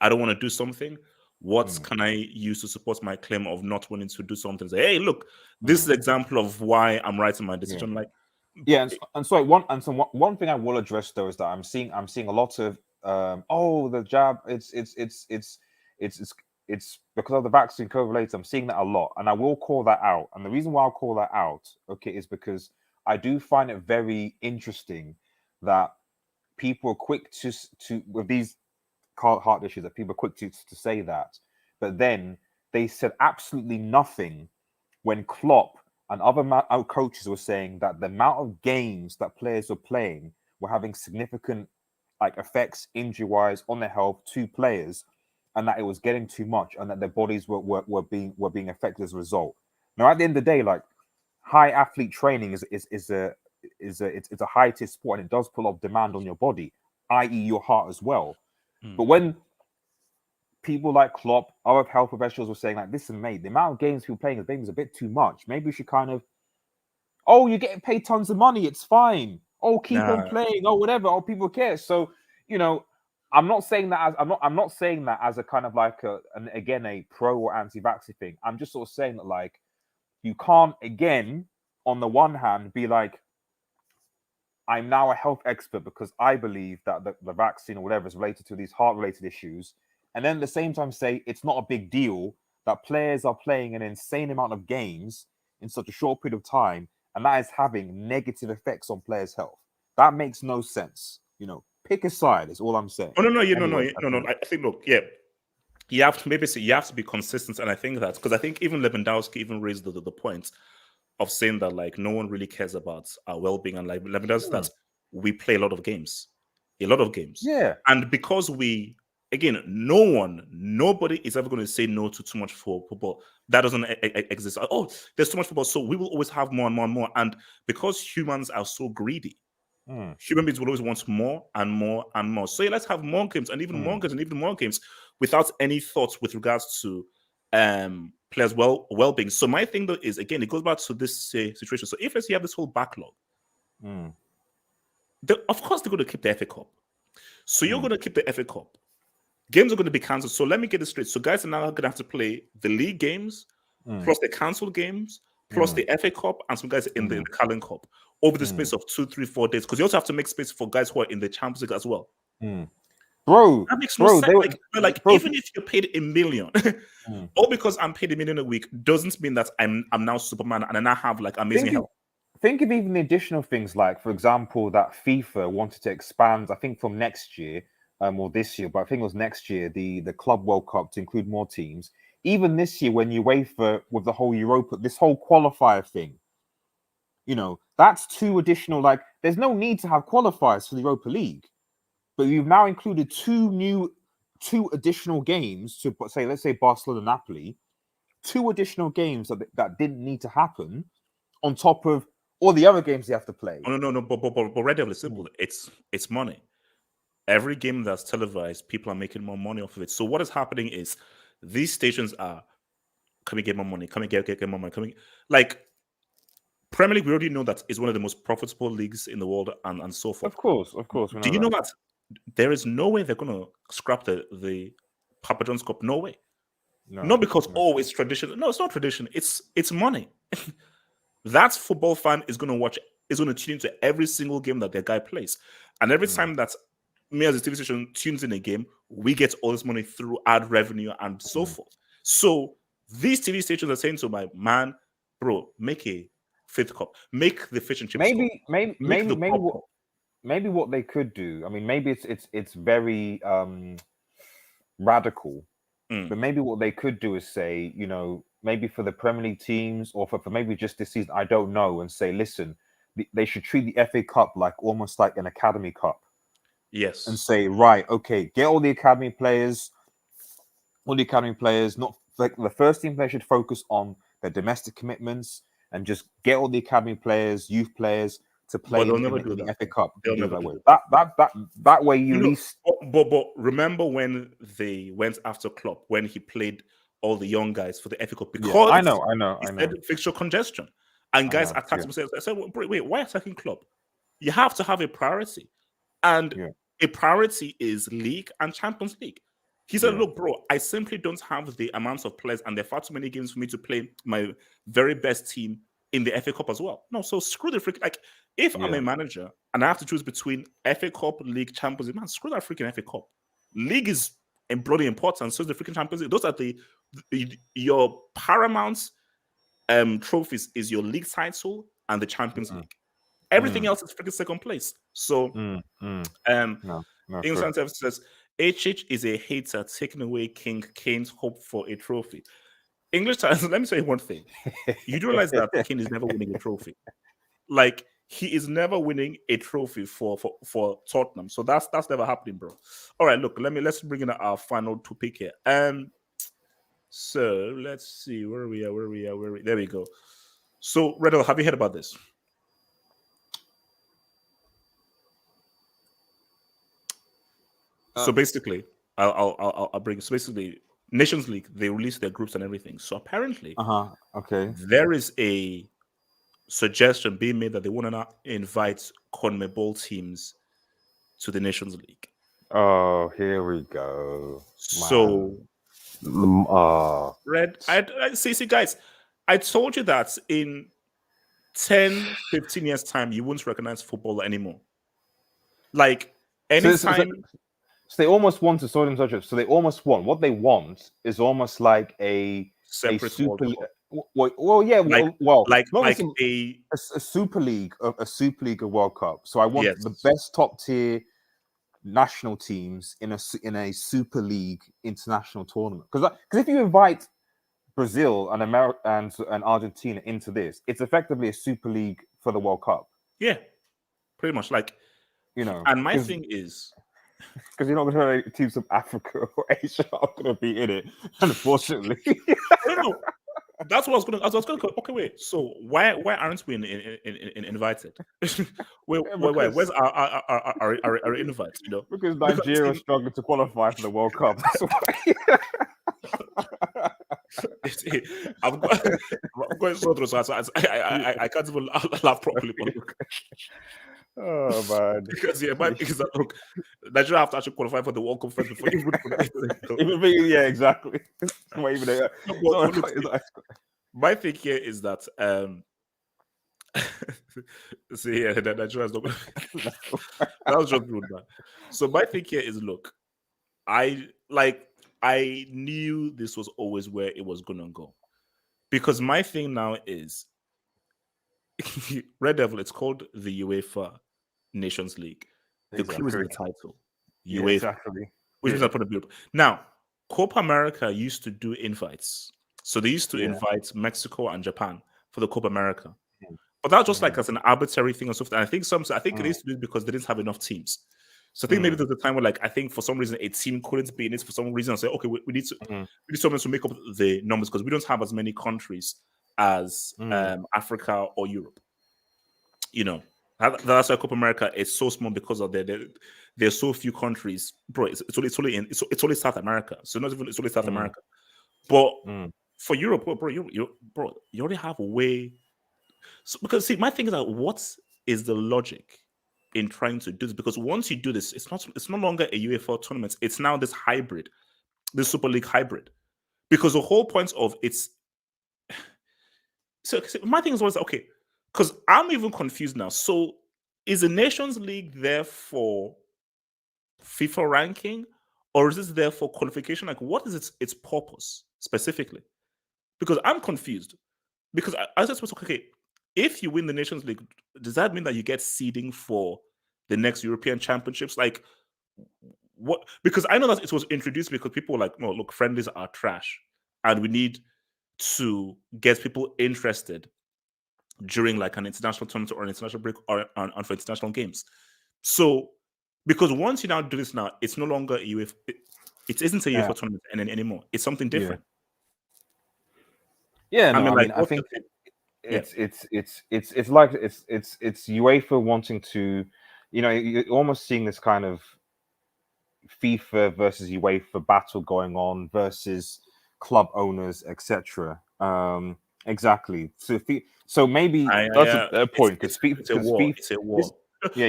I don't want to do something. What mm, can I use to support my claim of not wanting to do something? Say, hey, look, this is mm, an example of why I'm writing my yeah. decision. Like, Yeah, and so one thing I will address, though, is that I'm seeing a lot of the jab, it's because of the vaccine correlates. I'm seeing that a lot, and I will call that out. And the reason why I'll call that out, okay, is because I do find it very interesting that people are quick to with these heart issues, that people are quick to say that, but then they said absolutely nothing when Klopp and other coaches were saying that the amount of games that players were playing were having significant, like, effects injury wise on their health to players, and that it was getting too much, and that their bodies were being affected as a result. Now, at the end of the day, like high athlete training is a high tier sport, and it does put a lot of demand on your body, i.e., your heart as well. But when people like Klopp, other health professionals were saying like, listen, mate, the amount of games people playing as is a bit too much. Maybe we should kind of, oh, you're getting paid tons of money, it's fine. Oh, keep on playing. Oh, whatever. Oh, people care. So, I'm not saying that as I'm not saying that as a kind of like a pro or anti-vaxxer thing. I'm just sort of saying that like you can't again on the one hand be like, I'm now a health expert because I believe that the vaccine or whatever is related to these heart-related issues, and then at the same time say it's not a big deal that players are playing an insane amount of games in such a short period of time, and that is having negative effects on players' health. That makes no sense. Pick a side is all I'm saying. Oh, no. I think, look, yeah, you have to be consistent, and I think that because I think even Lewandowski even raised the point of saying that like no one really cares about our well-being, and like Lewandowski that we play a lot of games. Yeah. And because nobody is ever going to say no to too much for football. That doesn't exist. Oh, there's too much football, so we will always have more and more and more. And because humans are so greedy, human beings will always want more and more and more. So yeah, let's have more games and even more games and even more games without any thoughts with regards to players' well-being. So my thing though is, again, it goes back to this situation. So if let's say you have this whole backlog, of course they're going to keep the FA Cup. So you're going to keep the FA Cup. Games are going to be cancelled. So let me get this straight. So guys are now going to have to play the league games, plus the cancelled games, plus the FA Cup, and some guys in the Carling Cup over the space of 2, 3, 4 days. Because you also have to make space for guys who are in the Champions League as well. Bro, that makes no sense. Even if you're paid $1 million, all because I'm paid $1 million a week doesn't mean that I'm now Superman and I now have like amazing health. Think of even the additional things like, for example, that FIFA wanted to expand, I think from next year, or this year, but I think it was next year, the Club World Cup to include more teams. Even this year, when UEFA with the whole Europa, this whole qualifier thing, that's 2 additional, like, there's no need to have qualifiers for the Europa League, but you've now included 2 additional games to say, let's say Barcelona, Napoli, 2 additional games that didn't need to happen on top of all the other games you have to play. Oh, no, but relatively simple. It's money. Every game that's televised, people are making more money off of it. So what is happening is these stations are, can we get more money? Can we get more money? Like Premier League, we already know that is one of the most profitable leagues in the world, and so forth. Of course. Do you know that there is no way they're going to scrap the Papa John's Cup? No way. Not because it's tradition. No, it's not tradition. It's money. That football fan is going to tune into every single game that their guy plays, and every time that me as a TV station tunes in a game, we get all this money through ad revenue and so forth. So these TV stations are saying to my man, bro, make a 5th cup, make the fish and chips cup. Maybe what they could do. I mean, maybe it's very radical, but maybe what they could do is say, maybe for the Premier League teams or for maybe just this season, I don't know, and say, listen, they should treat the FA Cup like almost like an academy cup. Yes. And say, right, okay, get all the academy players, not like the first team players should focus on their domestic commitments and just get all the academy players, youth players to play in the FA Cup. They'll never do that way you least. But remember when they went after Klopp when he played all the young guys for the FA Cup because I know. Said fixture congestion and guys attacked themselves. I said, wait, why attacking Klopp? You have to have a priority, and a priority is League and Champions League. He said, look, bro, I simply don't have the amounts of players and there are far too many games for me to play my very best team in the FA Cup as well. No, so screw the freaking, like, if I'm a manager and I have to choose between FA Cup, League, Champions League, man, screw that freaking FA Cup. League is bloody important, so is the freaking Champions League. Those are your paramount trophies is your league title and the Champions League. Everything else is freaking second place. So, English says, HH is a hater taking away King Kane's hope for a trophy. English Times, let me tell you one thing. You do realize that Kane is never winning a trophy. Like, he is never winning a trophy for Tottenham. So that's never happening, bro. All right, look, let's bring in our final topic here. So let's see where we are. There we go. So, Redel, have you heard about this? So basically, I'll bring. So basically, Nations League, they release their groups and everything. So apparently, okay, there is a suggestion being made that they want to invite CONMEBOL teams to the Nations League. Oh, here we go. So, Red, I see, guys, I told you that in 10, 15 years' time, you won't recognize football anymore. Like, anytime. So they almost want to sort themselves. So they almost want what they want is almost like a super. Well, yeah. Like a super league, a super league of World Cup. So I want the best top tier national teams in a super league international tournament. Because if you invite Brazil and America and Argentina into this, it's effectively a super league for the World Cup. Yeah, pretty much. Like, and my thing is, because you're not going to teams from Africa or Asia are going to be in it, unfortunately. No. That's what I was going to. I was going to go. Okay, wait. So why aren't we invited? wait. Where's our invites? Because Nigeria is struggling to qualify for the World Cup. That's why. I'm going so through. So I can't even laugh properly. Oh man! Because look, Nigeria have to actually qualify for the World Cup first before you yeah, exactly. My thing here is that see, yeah, Nigeria is not. That was just rude, man. So my thing here is, look, I knew this was always where it was gonna go, because my thing now is Red Devil. It's called the UEFA Nations League. The clue is in the title. UEFA, exactly. Which is not put beautiful. Now, Copa America used to do invites, so they used to invite Mexico and Japan for the Copa America, but that was just like as an arbitrary thing or something. I think they used to do it because they didn't have enough teams. So I think maybe there's a time where, like, I think for some reason a team couldn't be in it for some reason. Say, okay, we need someone to make up the numbers because we don't have as many countries as Africa or Europe. That's why Copa America is so small, because of there's so few countries, bro. It's only South America, so not even it's only South America. But for Europe, bro, you already have a way. So, because see, my thing is that what is the logic in trying to do this? Because once you do this, it's no longer a UEFA tournament. It's now this hybrid, this Super League hybrid. Because the whole point of it's so my thing is always okay. Because I'm even confused now. So is the Nations League there for FIFA ranking, or is this there for qualification? Like, what is its purpose specifically? Because I'm confused. Because I was supposed to, okay, if you win the Nations League, does that mean that you get seeding for the next European Championships? Like, what? Because I know that it was introduced because people were like, no, look, friendlies are trash, and we need to get people interested during like an international tournament or an international break or for international games. So, because once you now do this now, it's no longer a UEFA. It isn't a UEFA tournament anymore. It's something different. Yeah, no, I mean, I think it's like it's UEFA wanting to, you're almost seeing this kind of FIFA versus UEFA battle going on versus club owners, etc. Exactly. So maybe that's a point, because it's a war. It's a war. Yeah,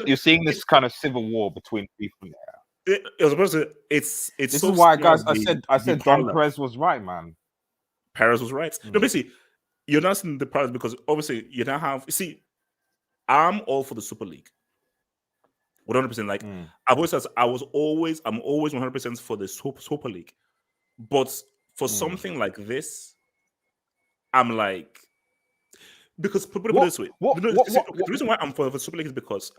you're seeing this kind of civil war between FIFA. It's this is why, guys. I said Don Perez was right, man. Perez was right. No, basically, you're not seeing the Perez because obviously you don't have. See, I'm all for the Super League. 100%. Like I've always said, I'm always 100% for the Super League. But for something like this, I'm like, because put it this way, the reason why I'm for the Super League is because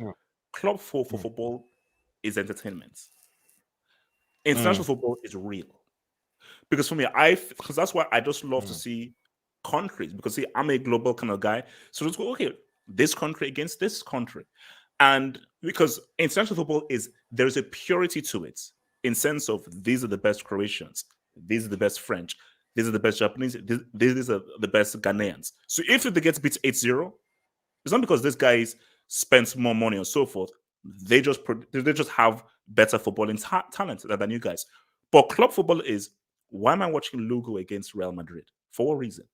club for football is entertainment. International football is real. Because for me, because that's why I just love to see countries. Because see, I'm a global kind of guy, so just go, okay, this country against this country. And because international football there's a purity to it, in sense of these are the best Croatians, these are the best French, these are the best Japanese, these are the best Ghanaians. So if they get beat 8-0, it's not because this guy spends more money and so forth. They just have better footballing talent than you guys. But club football is, why am I watching Lugo against Real Madrid? For what reason?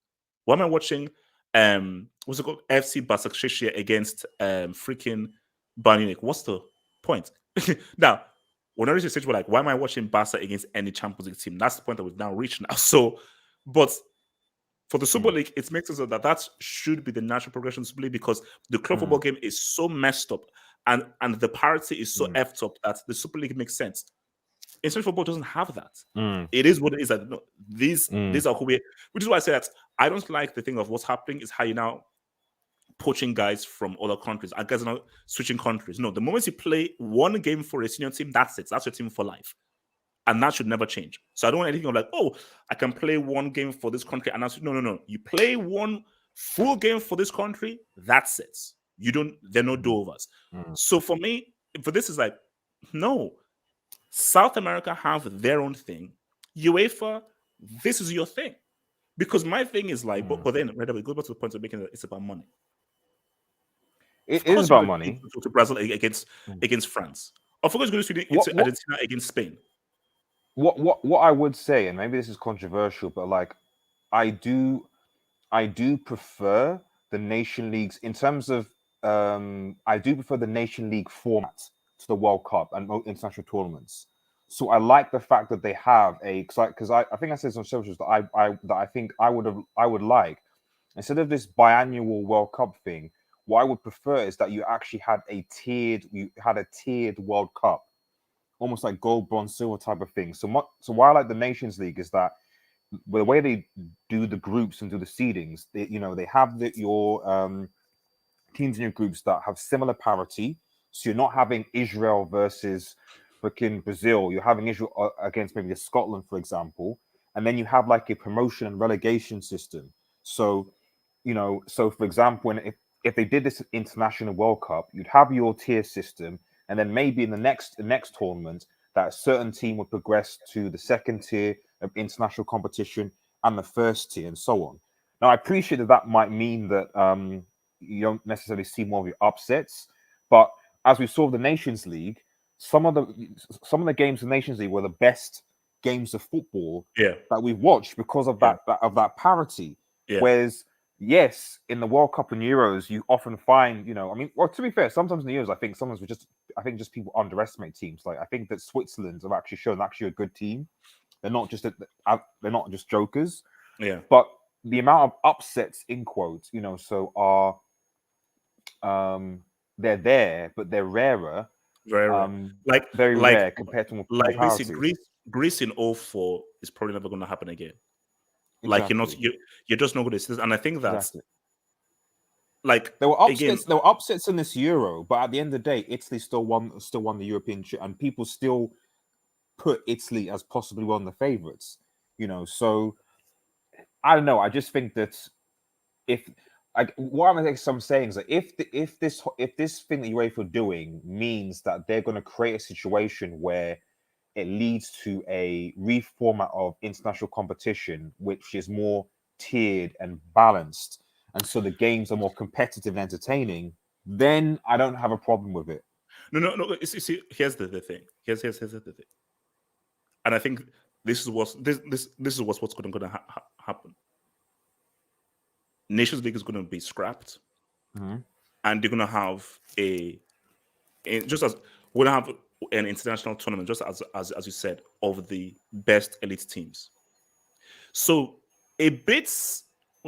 Why am I watching what's it called, FC Başakşehir against freaking Bayern Munich? What's the point? Now, when I reach the stage where, like, why am I watching Barca against any Champions League team? That's the point that we've now reached now. So, but for the Super League, it makes sense that should be the natural progression to play, because the club football game is so messed up and the parity is so effed up that the Super League makes sense. International football doesn't have that. It is what it is. That these are who we, which is why I say that I don't like the thing of what's happening is how you now poaching guys from other countries. I guys are not switching countries. No, the moment you play one game for a senior team, that's it. That's your team for life. And that should never change. So I don't want anything of like, oh, I can play one game for this country. And no. You play one full game for this country, that's it. There are no do-overs. So for me, for this is like, no. South America have their own thing. UEFA, this is your thing. Because my thing is like, but then right away, it goes back to the point of making it's about money. It is about money. To Brazil against France. Of course, going to Argentina against Spain. What I would say, and maybe this is controversial, but like, I do prefer the Nation Leagues in terms of I do prefer the Nation League format to the World Cup and international tournaments. So I like the fact that they have because I think I said some socials that I think I would like, instead of this biannual World Cup thing. What I would prefer is that you actually had a tiered World Cup, almost like gold, bronze, silver type of thing. So why I like the Nations League is that the way they do the groups and do the seedings, they have your teams in your groups that have similar parity. So you're not having Israel versus freaking Brazil. You're having Israel against maybe Scotland, for example. And then you have like a promotion and relegation system. So, for example, if they did this international World Cup, you'd have your tier system. And then maybe in the next tournament, that a certain team would progress to the second tier of international competition and the first tier, and so on. Now, I appreciate that might mean that you don't necessarily see more of your upsets, but as we saw with the Nations League, some of the games in the Nations League were the best games of football that we've watched because of that parity. Yeah. Whereas, yes, in the World Cup and Euros, you often find, to be fair, sometimes in the Euros, I think just people underestimate teams. Like, I think that Switzerland have actually shown a good team. They're not just jokers. Yeah. But the amount of upsets, in quotes, they're there, but they're rarer. Very rare. Very rare compared to basically Greece in 2004 is probably never going to happen again. Exactly. Like, you're just not going to see this. And I think that's like there were upsets in this Euro, but at the end of the day, Italy still won the European, and people still put Italy as possibly one of the favorites. So I don't know. I just think that what I'm saying is that if this thing that UEFA are doing means that they're going to create a situation where it leads to a reformat of international competition, which is more tiered and balanced, and so the games are more competitive and entertaining, then I don't have a problem with it. No. See, here's the thing. Here's the thing. And I think this is what's going to happen. Nations League is going to be scrapped, and they're going to have just as we're going to have an international tournament, just as you said, of the best elite teams. So a bit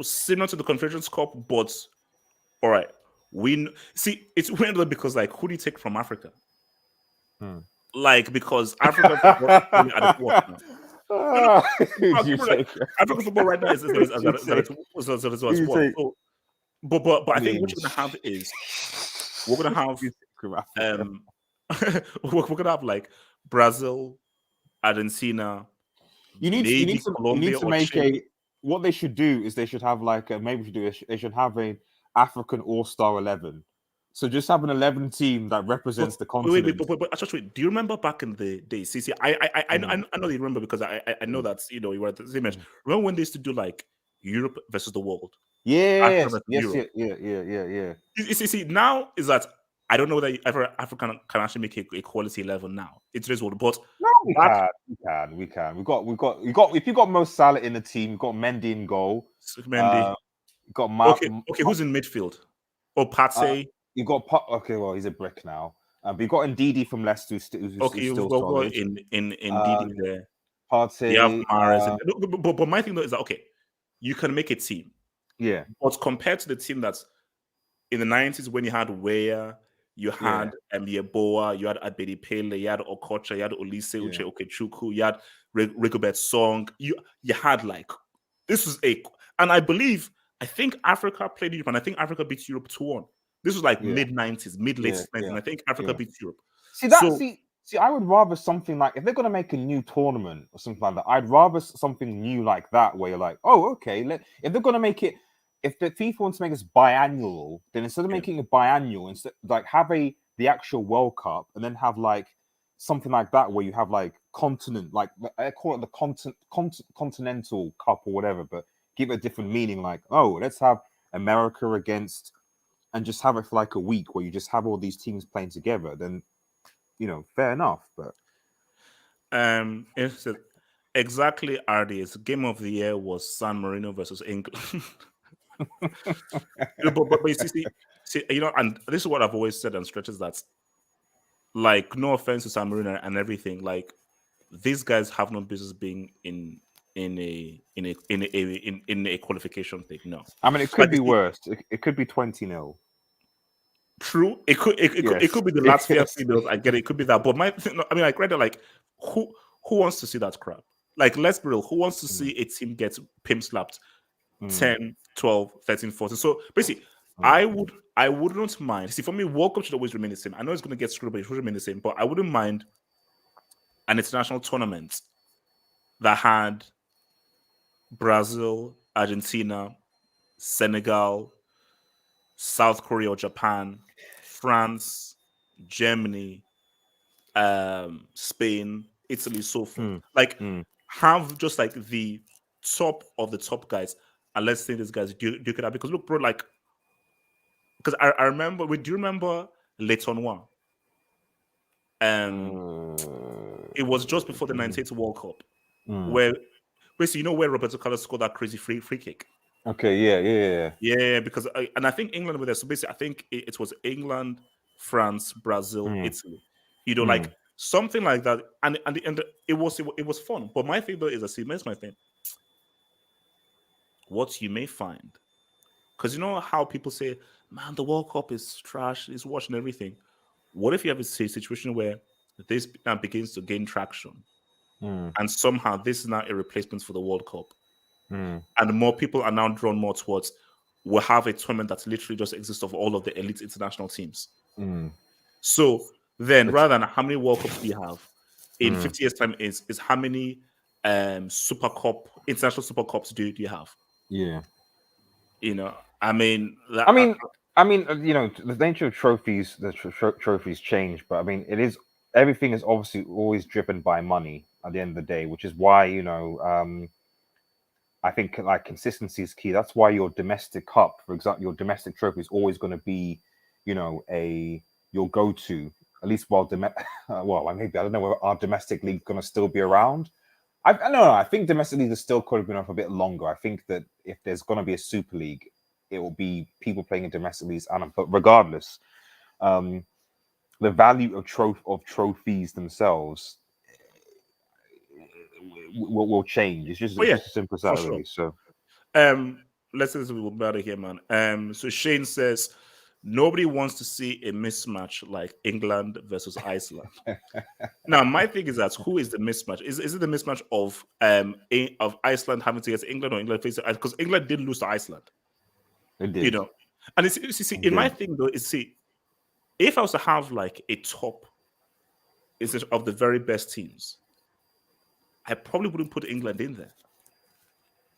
similar to the Confederations Cup, but all right, it's weird because, like, who do you take from Africa? Like, because African football at the what now? African football right now is what. But I think what you're gonna have is we're gonna have we're gonna have like Brazil, Argentina. You need to make Chile. What they should do is they should have like they should have African All-Star 11. So just have an 11 team that represents the continent. But actually, do you remember back in the day? See, I know you remember because I know that you were at the same age. Remember when they used to do like Europe versus the world? Yes, Europe. yeah. You see, now is that I don't know that Africa can actually make a quality 11 now. It's this world, but No, we can. We got. If you got Mo Salah in the team, you got Mendy in goal. Mendy. You got Okay, who's in midfield? Oh, Partey. You got okay. Well, he's a brick now. But you got Ndidi from Leicester, who's still we've solid. in Didi there. Partey. You have Mars, but my thing though is that okay, you can make a team, yeah. but compared to the team that's in the 90s when you had Weah, you had Yeboah, you had Abedi Pele, you had Okocha, you had Olise Uche Okechukwu, you had Rigobert Song. You had like this was and I think Africa played Europe, and I think Africa beat Europe 2-1. This was like mid-90s, mid-late 90s, and I think Africa beat Europe. See, I would rather something like if they're gonna make a new tournament or something like that, I'd rather something new like that where you're like, oh, okay, if they're gonna make it, if the FIFA wants to make this biannual, then instead of making it biannual, instead like have the actual World Cup and then have like something like that where you have like continent, like I call it the continental cup or whatever, but give it a different meaning, like, oh, let's have America against, and just have it for like a week where you just have all these teams playing together, then fair enough. But it's exactly RD's game of the year was San Marino versus England. but you see, and this is what I've always said on stretches that, like, no offense to San Marino and everything, like these guys have no business being in a qualification thing. No, I mean it could be worse. It could be 20-0. True, it could be the Latvia females. I get it. It could be that, but I read it like who wants to see that crap? Like, let's be real. Who wants to see a team get pimp slapped 10, 12, 13, 14? So basically, I wouldn't mind. See, for me, World Cup should always remain the same. I know it's going to get screwed, but it should remain the same. But I wouldn't mind an international tournament that had Brazil, Argentina, Senegal, South Korea or Japan, France, Germany, Spain, Italy, so forth. Have just like the top of the top guys, and let's say these guys duke it out. Because look, bro, like, because I remember. Do you remember Le Tournoi? It was just before the '98 World Cup, where basically where Roberto Carlos scored that crazy free kick. Okay, yeah. Because I think England were there. So basically, I think it was England, France, Brazil, Italy. Like something like that. And it was fun. But my thing though is, here's my thing. What you may find, because you know how people say, "Man, the World Cup is trash. It's watching everything." What if you have a situation where this now begins to gain traction, and somehow this is now a replacement for the World Cup? And more people are now drawn more towards, we'll have a tournament that literally just exists of all of the elite international teams. So then, rather than how many World Cups do you have in 50 years' time, is how many international Super Cups do you have? Yeah. The nature of trophies, trophies change, but I mean, everything is obviously always driven by money at the end of the day, which is why, I think like consistency is key. That's why your domestic cup, for example, your domestic trophy is always going to be, your go-to, at least while maybe I don't know whether our domestic league going to still be around. I don't know. I think domestic league is still could have been on for a bit longer. I think that if there's going to be a super league, it will be people playing in domestic leagues. But regardless, the value of trophies themselves will change. It's just as simple as that, really. So, let's say this will be out of here, man. So Shane says nobody wants to see a mismatch like England versus Iceland. Now, my thing is that who is the mismatch? Is it the mismatch of Iceland having to get to England, or England facing? Because England did lose to Iceland. It did. And in my thing though is if I was to have like a top instead of the very best teams, I probably wouldn't put England in there.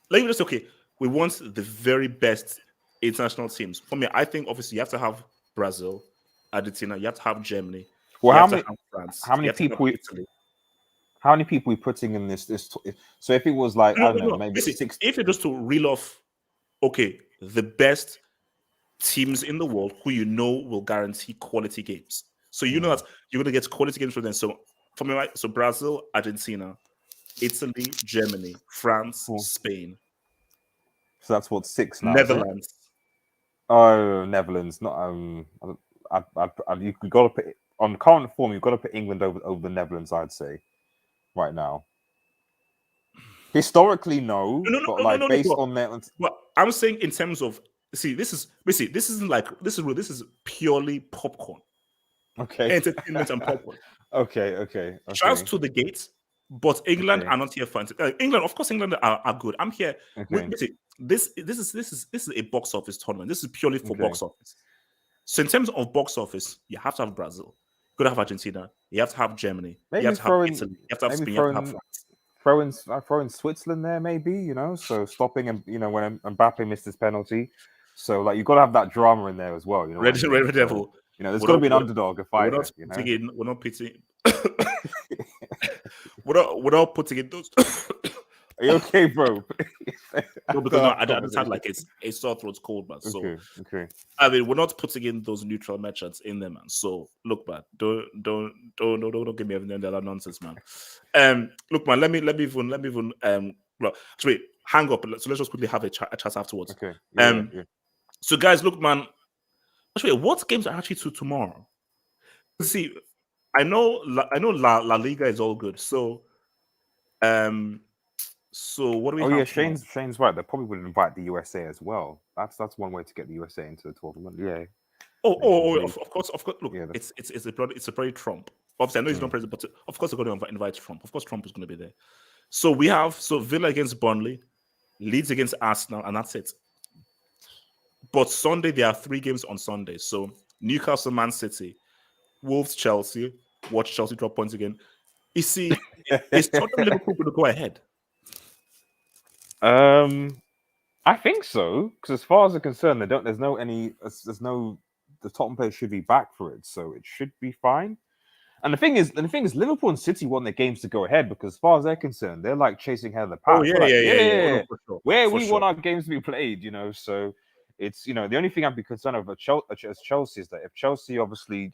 Like, just okay, we want the very best international teams. For me, I think obviously you have to have Brazil, Argentina, you have to have Germany, Well, you have to have France, how you many have to have people? Italy. How many people we putting in this? So if it was like I don't know, maybe Listen, 6. if you're just to reel off, okay, the best teams in the world who you know will guarantee quality games. So you know that you're going to get quality games from them. So for me, right? So Brazil, Argentina, Italy, Germany, France, Cool. Spain, So that's what 6 now, is it? Netherlands. Oh, Netherlands, not you got to put on current form. You've got to put England over the Netherlands. I'd say right now. Historically, no, but like based on that, But I'm saying in terms of this isn't like this is purely popcorn, okay, entertainment and popcorn. okay. Shouts to the gates, but England Okay. are not here for England. Of course, England are good. I'm here. Okay. This is a box office tournament. This is purely for Okay. box office. So in terms of box office, you have to have Brazil, you got to have Argentina, you have to have Germany, you Maybe have to have throwing, Italy, you have to have maybe Spain, you have to have France. throwing Switzerland there, maybe, you know, so stopping and when Mbappe missed his penalty, so like you've got to have that drama in there as well, you know. Red, What I mean? Red Devil. So, there's got to be an underdog, a We're fighter, not you know. putting in. We're not putting. we're not putting in those. Are you okay, bro? No, because no, I just had like a sore throat cold, man. So okay. I mean, we're not putting in those neutral merchants in there, man. So look, man, don't give me everything that nonsense, man. Look, man, let me even well, wait, hang up. So let's just quickly have a chat afterwards. Okay. Yeah. So guys, look, man. Actually, what games are actually to tomorrow? See, I know La Liga is all good. So so what do we Oh have? yeah, tomorrow? Shane's right. They probably would invite the USA as well. That's one way to get the USA into the tournament. Yeah. Of course. Look, Yeah, it's a pretty Trump. Obviously, I know he's not president, but of course they're going to invite Trump. Of course, Trump is going to be there. So we have Villa against Burnley, Leeds against Arsenal, and that's it. But Sunday there are 3 games on Sunday. So Newcastle, Man City, Wolves, Chelsea. Watch Chelsea drop points again. You see, is Tottenham Liverpool going to go ahead? I think so, because as far as I'm concerned, the Tottenham players should be back for it, so it should be fine. And the thing is, Liverpool and City want their games to go ahead because, as far as they're concerned, they're like chasing ahead of the pack. Oh yeah. Oh, no, for sure. Where we want our games to be played, So it's the only thing I'd be concerned of as Chelsea is that if Chelsea obviously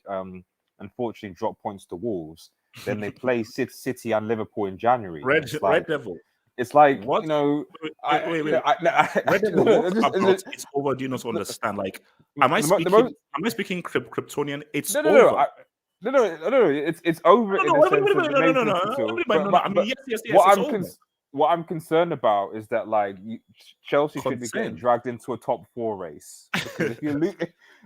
unfortunately drop points to Wolves, then they play City and Liverpool in January. Red Devil. It's like what? Wait. Red Devil, what about it's over? Do you not understand? Like, am I speaking Kryptonian? It's over. No. It's over in the sense of the main I mean, yes, it's over. What I'm concerned about is that Chelsea should be getting Consent. dragged into a top 4 race because if you lose,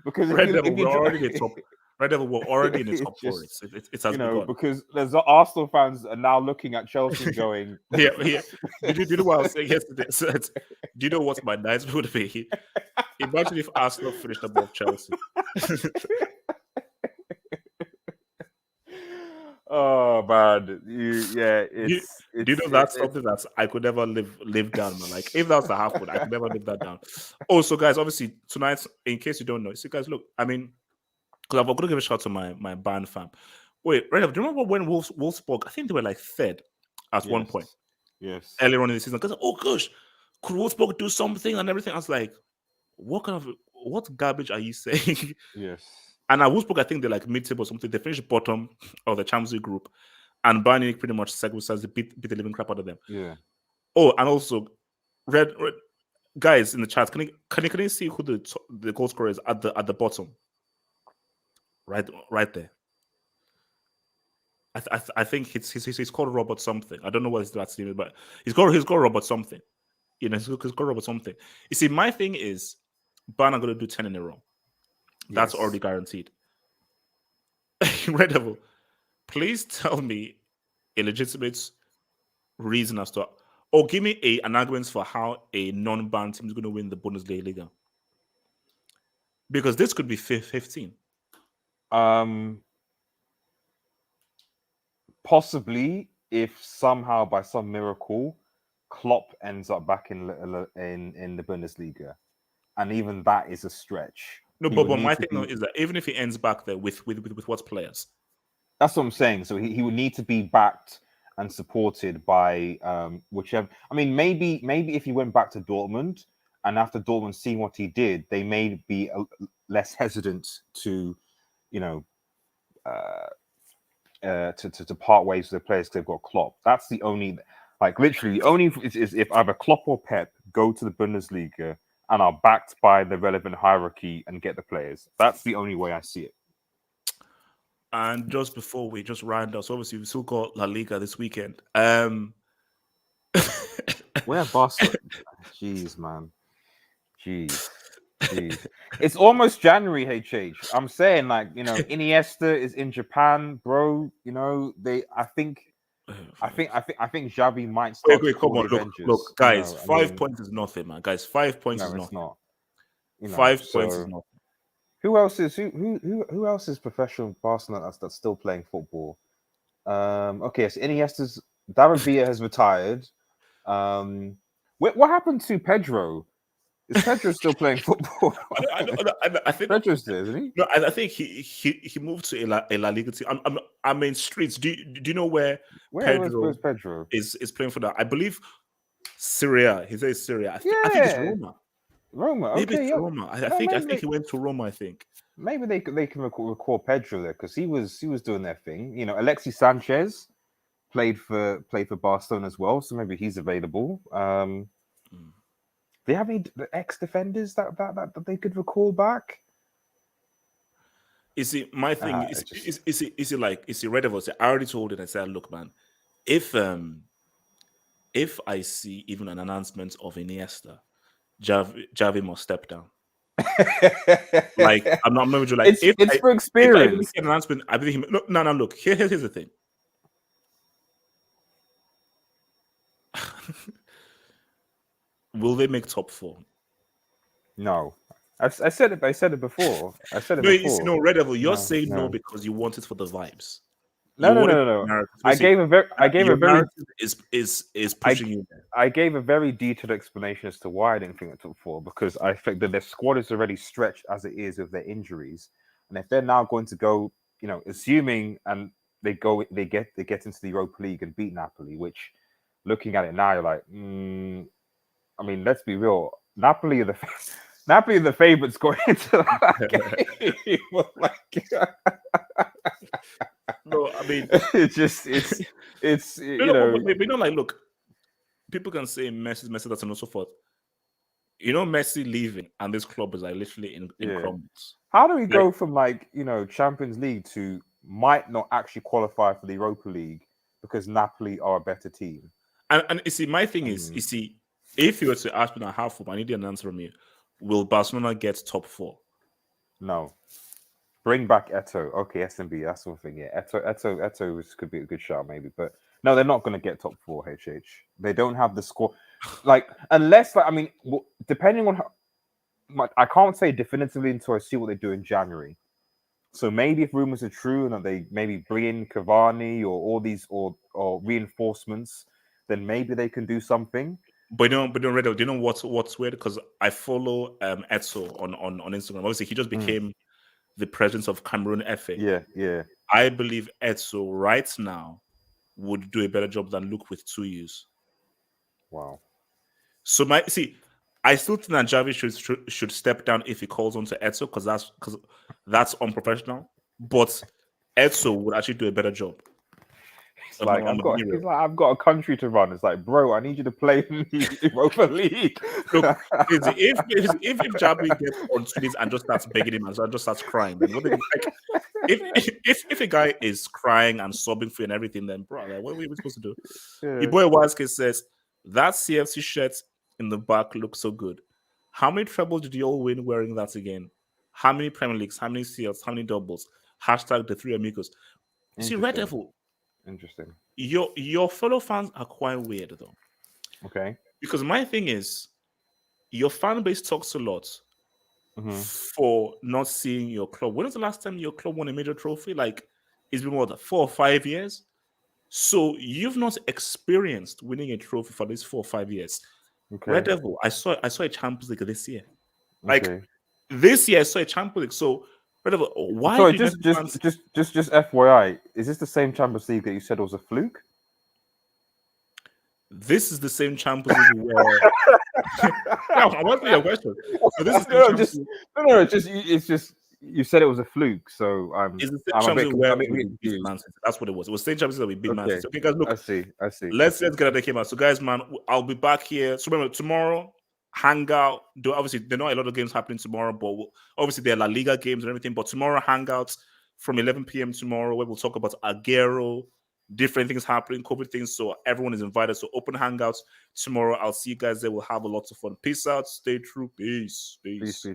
Red Devil, we're already in the top. Red Devil, we're already in the top 4 race. It has begun. Because there's Arsenal fans are now looking at Chelsea going, yeah. Do you know what I was saying yesterday? So do you know what my nights would be? Imagine if Arsenal finished above Chelsea. Oh man, do you know that's something that I could never live down, man. Like if that's the happen, I could never live that down. Also, guys, obviously tonight, in case you don't know, see, guys, look, I mean, because I'm gonna give a shout to my band fam. Wait, right? Do you remember when Wolfsburg? I think they were like 3rd at one point. Yes. Earlier on in the season, because oh gosh, could Wolfsburg do something and everything? I was like, what garbage are you saying? Yes. And at Wolfsburg, I think they're like mid-table or something. They finished bottom of the Champions League group, and Bayern Munich pretty much says they beat the living crap out of them. Yeah. Oh, and also, red guys in the chat, can you see who the goal scorer is at the bottom? Right there. I think he's called Robert something. I don't know what his last name is, but he's called Robert something. He's called Robert something. You see, my thing is, Bayern are going to do 10 in a row. That's already guaranteed. Red Devil, please tell me a legitimate reason as to, or give me an argument for how a non-Bayern team is going to win the Bundesliga. Because this could be 15. Possibly, if somehow by some miracle, Klopp ends up back in the Bundesliga. and even that is a stretch. No, He but, would but need my to thing be. is that even if he ends back there with what players? That's what I'm saying. So he would need to be backed and supported by whichever. I mean, maybe if he went back to Dortmund, and after Dortmund seeing what he did, they may be less hesitant to, you know, to part ways with the players because they've got Klopp. That's the only, like, literally the only is if either Klopp or Pep go to the Bundesliga and are backed by the relevant hierarchy and get the players. That's the only way I see it. And just before we just round up, so obviously we still got La Liga this weekend. Where Barcelona? Jeez, man. Jeez. It's almost January, HH. I'm saying, like, Iniesta is in Japan, bro. I think Xavi might Wait, start to come call on, the look, Avengers. guys. 5 points is nothing, man. Guys, 5 points is No, it's nothing. not. 5 points is nothing. Who else is who else is professional Barcelona that's still playing football? Okay, so Iniesta's David Villa has retired. What happened to Pedro? Is Pedro still playing football? I think Pedro's there, isn't he? No, I think he moved to a La Liga team. I mean, streets. Do you know where's Pedro? Is playing for that? I believe Serie. He says Serie. I think it's Roma. Roma. Maybe Okay, it's yeah. Roma. I think he went to Roma. I think maybe they can recall Pedro there because he was doing their thing. Alexis Sanchez played for Barcelona as well, so maybe he's available. Do you have any ex defenders that they could recall back? You see, my thing is Red Devils? I already told it. I said, look, man, if I see even an announcement of Iniesta, Javi must step down. Like I'm not even like it's for experience. If I an announcement, I believe him. No. Look, here's the thing. Will they make top 4? No. I said it. I said it before. No, Red Devil. You're saying no because you want it for the vibes. No. I gave a very narrative is pushing you there. I gave a very detailed explanation as to why I didn't think it took 4 because I think that their squad is already stretched as it is with their injuries, and if they're now going to go, assuming and they get into the Europa League and beat Napoli, which looking at it now, you're like, I mean, let's be real, Napoli are the favorites going into that game. No, I mean, it's like, look, people can say Messi, that, and so forth. Messi leaving and this club is like literally in crumbles. How do we go from Champions League to might not actually qualify for the Europa League because Napoli are a better team? And you see, my thing is, if you were to ask me how I need an answer from you. Will Barcelona get top 4? No. Bring back Eto'o. Okay, SMB, that's one thing. Yeah, Eto'o could be a good shot, maybe, but no, they're not going to get top 4. HH. They don't have the score, unless depending on how. I can't say definitively until I see what they do in January. So maybe if rumors are true and that they maybe bring in Cavani or all these or reinforcements, then maybe they can do something. But Redo, do you know what's weird? Because I follow Etso on Instagram. Obviously, he just became the president of Cameroon FA. Yeah. I believe Etso right now would do a better job than Luke with 2 years. Wow. So I still think that Javi should step down if he calls on to Etso because that's unprofessional. But Etso would actually do a better job. I've got a country to run. It's like, bro, I need you to play in the Europa League. Look, if Javi gets on Twitter and just starts begging him and just starts crying, then what? If a guy is crying and sobbing for you and everything, then bro, what are we supposed to do? Your boy Waske says that CFC shirt in the back looks so good. How many trebles did you all win wearing that again? How many Premier Leagues? How many CLs? How many doubles? # the 3 amigos. See, Red Devil. Interesting. Your fellow fans are quite weird though. Okay. Because my thing is, your fan base talks a lot for not seeing your club. When was the last time your club won a major trophy? Like, it's been 4 or 5 years. So you've not experienced winning a trophy for these 4 or 5 years. Okay. Red Devil, I saw a Champions League this year. Like Okay. this year, I saw a Champions League. So, why Sorry, do just United fans? just FYI, is this the same Champions League that you said was a fluke? This is the same Champions League where. Yeah, I'm answering your question. So this is the No, Champions League. it's just you said it was a fluke, so It's the same I'm Champions League where a bit we beat confused. Man City. That's what it was. It was the same Champions League that we beat Man Okay, City. Okay, guys, look, I see. let's get that came out. So, guys, man, I'll be back here. So remember, tomorrow, hangout. Obviously, there are not a lot of games happening tomorrow, but obviously there are La Liga games and everything. But tomorrow, hangouts from 11 p.m. tomorrow, where we'll talk about Aguero, different things happening, COVID things. So everyone is invited. So open hangouts tomorrow. I'll see you guys there. We'll have a lot of fun. Peace out. Stay true. Peace. Peace.